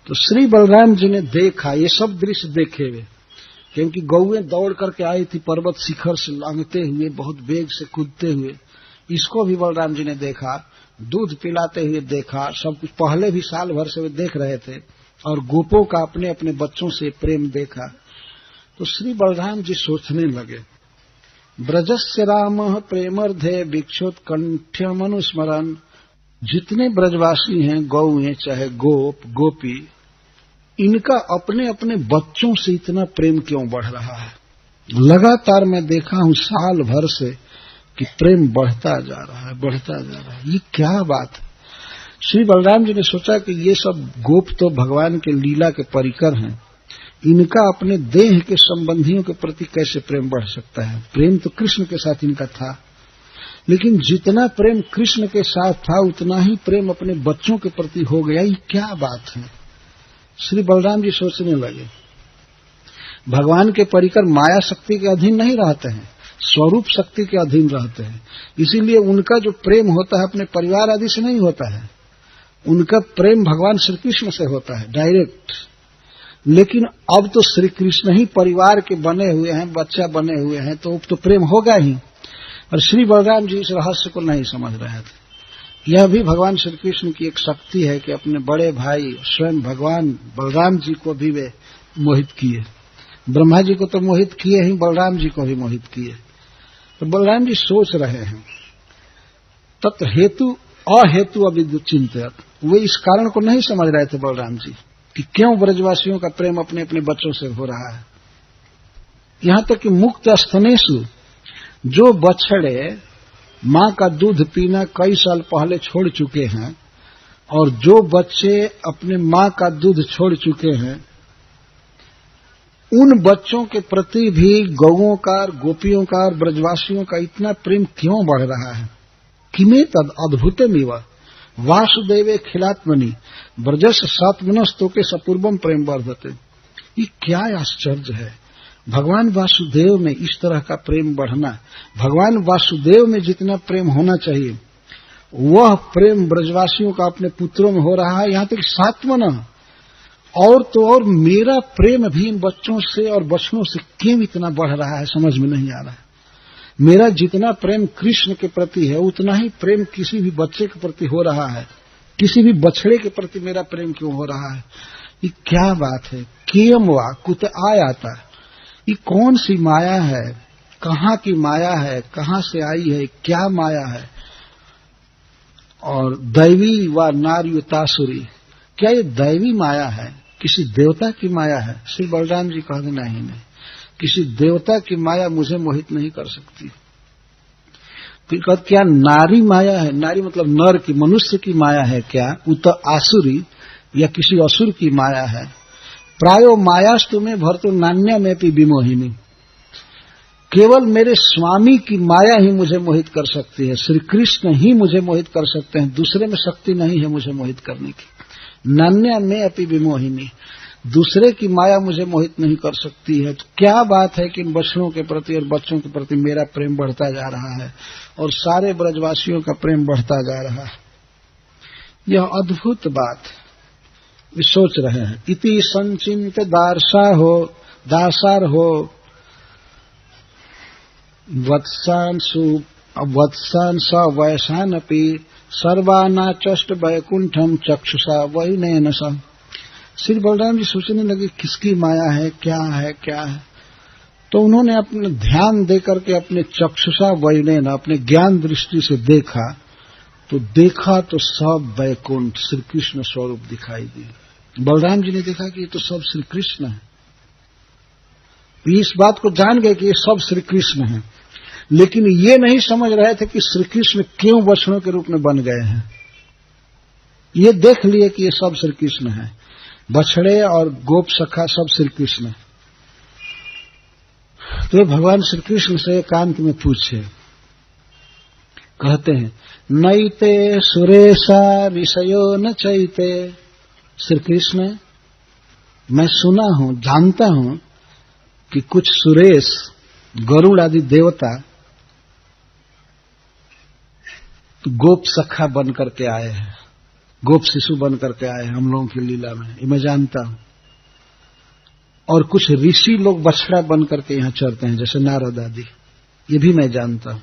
तो श्री बलराम जी ने देखा, ये सब दृश्य देखे हुए, क्योंकि गौएं दौड़ करके आई थी पर्वत शिखर से लांघते हुए, बहुत वेग से कूदते हुए। इसको भी बलराम जी ने देखा, दूध पिलाते हुए देखा, सब कुछ पहले भी साल भर से वे देख रहे थे और गोपों का अपने अपने बच्चों से प्रेम देखा। तो श्री बलराम जी सोचने लगे, ब्रजस्य राम प्रेमर्धे वीक्षोत्कंठ्यमनुस्मरन्। जितने ब्रजवासी हैं, गौएं चाहे गोप गोपी, इनका अपने अपने बच्चों से इतना प्रेम क्यों बढ़ रहा है? लगातार मैं देखा हूं साल भर से कि प्रेम बढ़ता जा रहा है, बढ़ता जा रहा है। ये क्या बात है? श्री बलराम जी ने सोचा कि ये सब गोप तो भगवान के लीला के परिकर हैं, इनका अपने देह के संबंधियों के प्रति कैसे प्रेम बढ़ सकता है? प्रेम तो कृष्ण के साथ इनका था, लेकिन जितना प्रेम कृष्ण के साथ था उतना ही प्रेम अपने बच्चों के प्रति हो गया। ये क्या बात है? श्री बलराम जी सोचने लगे, भगवान के परिकर माया शक्ति के अधीन नहीं रहते हैं, स्वरूप शक्ति के अधीन रहते हैं। इसीलिए उनका जो प्रेम होता है अपने परिवार आदि से नहीं होता है, उनका प्रेम भगवान श्री कृष्ण से होता है डायरेक्ट। लेकिन अब तो श्री कृष्ण ही परिवार के बने हुए हैं, बच्चा बने हुए हैं, तो अब तो प्रेम होगा ही। और श्री बलराम जी इस रहस्य को नहीं समझ रहे थे। यह भी भगवान श्री कृष्ण की एक शक्ति है कि अपने बड़े भाई स्वयं भगवान बलराम जी को भी वे मोहित किए। ब्रह्मा जी को तो मोहित किए ही, बलराम जी को भी मोहित किए। तो बलराम जी सोच रहे हैं, तत् हेतु अहेतु अविद्युत चिंतन, वे इस कारण को नहीं समझ रहे थे बलराम जी कि क्यों ब्रजवासियों का प्रेम अपने अपने बच्चों से हो रहा है। यहां तक कि मुक्त स्तनेषु, जो बछड़े मां का दूध पीना कई साल पहले छोड़ चुके हैं और जो बच्चे अपने मां का दूध छोड़ चुके हैं, उन बच्चों के प्रति भी गौओं का, गोपियों का और ब्रजवासियों का इतना प्रेम क्यों बढ़ रहा है? किमे तद अद्भुतमिव वासुदेवे खिलात्मनि ब्रजस सात्मनस्तो के सपूर्वम प्रेम वर्धते। ये क्या आश्चर्य है! भगवान वासुदेव में इस तरह का प्रेम बढ़ना, भगवान वासुदेव में जितना प्रेम होना चाहिए वह प्रेम ब्रजवासियों का अपने पुत्रों में हो रहा है। यहां तक सात्मन, और तो और मेरा प्रेम भी इन बच्चों से और बछड़ों से क्यों इतना बढ़ रहा है, समझ में नहीं आ रहा है। मेरा जितना प्रेम कृष्ण के प्रति है उतना ही प्रेम किसी भी बच्चे के प्रति हो रहा है, किसी भी बछड़े के प्रति मेरा प्रेम क्यों हो रहा है? ये क्या बात है? कियम वा कुत आयाता, ये कौन सी माया है? कहाँ की माया है? कहाँ से आई है? क्या माया है? और दैवी व नार्युतासुरी, क्या ये दैवी माया है? किसी देवता की माया है? श्री बलराम जी कहते नहीं, किसी देवता की माया मुझे मोहित नहीं कर सकती। फिर कहते क्या नारी माया है? नारी मतलब नर की, मनुष्य की माया है क्या? उत आसुरी, या किसी असुर की माया है? प्रायो मायास्तु में भरतो नान्या में भी विमोहिनी, केवल मेरे स्वामी की माया ही मुझे मोहित कर सकती है। श्री कृष्ण ही मुझे मोहित कर सकते हैं, दूसरे में शक्ति नहीं है मुझे मोहित करने की। नान्या में अपि विमोहिनी, दूसरे की माया मुझे मोहित नहीं कर सकती है। तो क्या बात है कि इन बछड़ों के प्रति और बच्चों के प्रति मेरा प्रेम बढ़ता जा रहा है और सारे ब्रजवासियों का प्रेम बढ़ता जा रहा है? यह अद्भुत बात वे सोच रहे हैं। इति संचिंत दासार हो वत्सान स वयसान अपि सर्वानाचष्ट वैकुंठम चक्षुषा वैनयन स। श्री बलराम जी सोचने लगे किसकी माया है, क्या है, क्या है? तो उन्होंने अपने ध्यान देकर के अपने चक्षुषा वैनयन, अपने ज्ञान दृष्टि से देखा तो सब वैकुंठ श्री कृष्ण स्वरूप दिखाई दिए। बलराम जी ने देखा कि ये तो सब श्री कृष्ण है। इस बात को जान गए कि ये सब श्री कृष्ण है, लेकिन ये नहीं समझ रहे थे कि श्री कृष्ण क्यों बछड़ों के रूप में बन गए हैं। ये देख लिए कि ये सब श्री कृष्ण है, बछड़े और गोप सखा सब श्री कृष्ण। तो भगवान श्री कृष्ण से एकांत में पूछे, कहते हैं नैते सुरेशा ऋषयो न चैते। श्री कृष्ण, मैं सुना हूं, जानता हूं कि कुछ सुरेश, गरुड़ आदि देवता गोप सखा बन करके आए हैं, गोप शिशु बन करके आए हैं हम लोगों की लीला में, ये मैं जानता हूं। और कुछ ऋषि लोग बछड़ा बन करके यहां चरते हैं जैसे नारद आदि, ये भी मैं जानता हूं।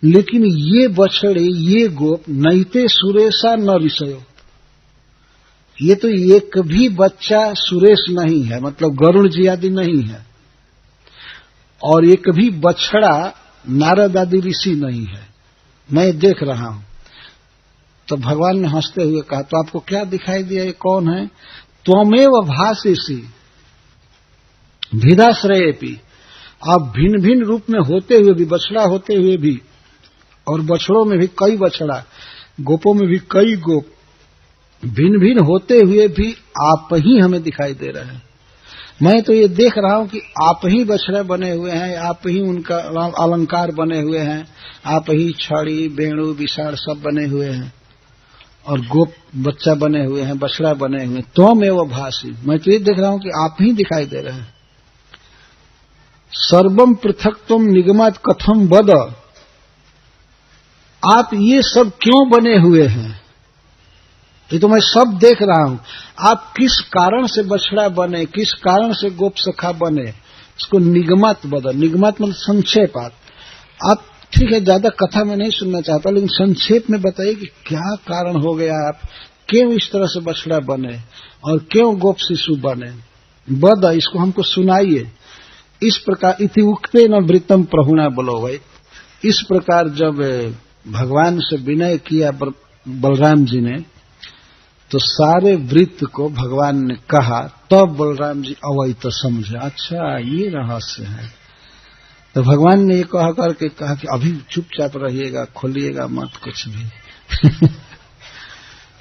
लेकिन ये बछड़े, ये गोप नैते सुरेशा न ऋषयो, ये तो एक भी बच्चा सुरेश नहीं है, मतलब गरुड़ जी आदि नहीं है, और एक भी बछड़ा नारद आदि ऋषि नहीं है, मैं देख रहा हूं। तो भगवान ने हंसते हुए कहा, तो आपको क्या दिखाई दिया, ये कौन है? त्वमेव भासिसी भिदाश्रयेपि। आप भिन्न भिन्न रूप में होते हुए भी, बछड़ा होते हुए भी, और बछड़ों में भी कई बछड़ा, गोपों में भी कई गोप, भिन्न भिन्न होते हुए भी आप ही हमें दिखाई दे रहे हैं। मैं तो ये देख रहा हूं कि आप ही बछड़े बने हुए हैं, आप ही उनका अलंकार बने हुए हैं, आप ही छड़ी बेणु विषाण सब बने हुए हैं, और गोप बच्चा बने हुए हैं, बछड़ा बने हुए हैं। त्वमेव भासी, मैं तो ये देख रहा हूं कि आप ही दिखाई दे रहे हैं। सर्वम पृथक्त्वम निगमात कथम वद, आप ये सब क्यों बने हुए हैं? ये तो मैं सब देख रहा हूं। आप किस कारण से बछड़ा बने, किस कारण से गोप सखा बने, इसको निगमात वद। निगमात मतलब संक्षेपात। आप ठीक है, ज्यादा कथा में नहीं सुनना चाहता, लेकिन संक्षेप में बताइए कि क्या कारण हो गया, आप क्यों इस तरह से बछड़ा बने और क्यों गोप शिशु बने। वद, इसको हमको सुनाइए। इस प्रकार इति उक्ते न वृत्तम प्रहुणा बोलो भाई। इस प्रकार जब भगवान से विनय किया बलराम जी ने, तो सारे वृत्त को भगवान ने कहा, तब बलराम जी अवैत समझे, अच्छा ये रहस्य है। तो भगवान ने ये कहा करके कहा कि अभी चुपचाप रहिएगा, खोलिएगा मत कुछ भी।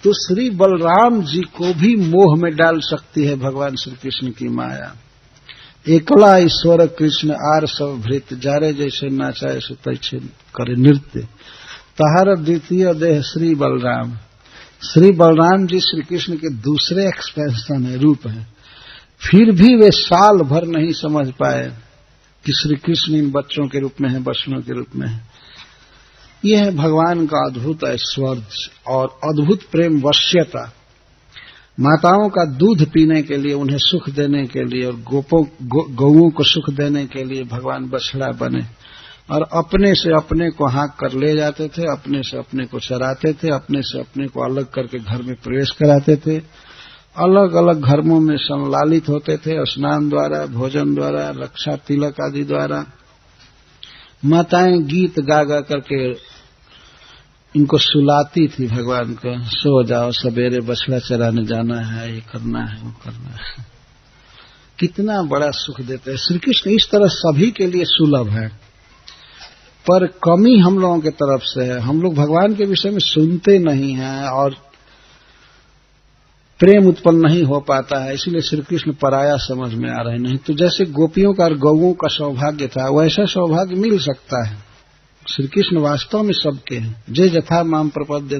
तो श्री बलराम जी को भी मोह में डाल सकती है भगवान श्री कृष्ण की माया। एकला ईश्वर कृष्ण आर सब भृत, जारे जैसे नाचाए सो तैसे करे नृत्य। तहार द्वितीय देह श्री बलराम। श्री बलराम जी श्री कृष्ण के दूसरे एक्सपेंशन है, रूप है। फिर भी वे साल भर नहीं समझ पाए कि श्री कृष्ण इन बच्चों के रूप में है, बछड़ों के रूप में है। यह है भगवान का अद्भुत ऐश्वर्य और अद्भुत प्रेम वश्यता। माताओं का दूध पीने के लिए, उन्हें सुख देने के लिए, और गौओं को सुख देने के लिए भगवान बछड़ा बने, और अपने से अपने को हाँक कर ले जाते थे, अपने से अपने को चराते थे, अपने से अपने को अलग करके घर में प्रवेश कराते थे, अलग अलग धर्मों में संलालित होते थे, स्नान द्वारा, भोजन द्वारा, रक्षा तिलक आदि द्वारा। माताएं गीत गा गा करके इनको सुलाती थी भगवान को, सो जाओ सवेरे बछड़ा चराने जाना है, ये करना है, वो करना है। कितना बड़ा सुख देते हैं श्री कृष्ण। इस तरह सभी के लिए सुलभ है, पर कमी हम लोगों के तरफ से है। हम लोग भगवान के विषय में सुनते नहीं हैं और प्रेम उत्पन्न नहीं हो पाता है, इसीलिए श्री कृष्ण पराया समझ में आ रहे। नहीं तो जैसे गोपियों का और गौओं का सौभाग्य था, वैसा सौभाग्य मिल सकता है। श्री कृष्ण वास्तव में सबके हैं। जे जथा माम प्रपद्यन्ते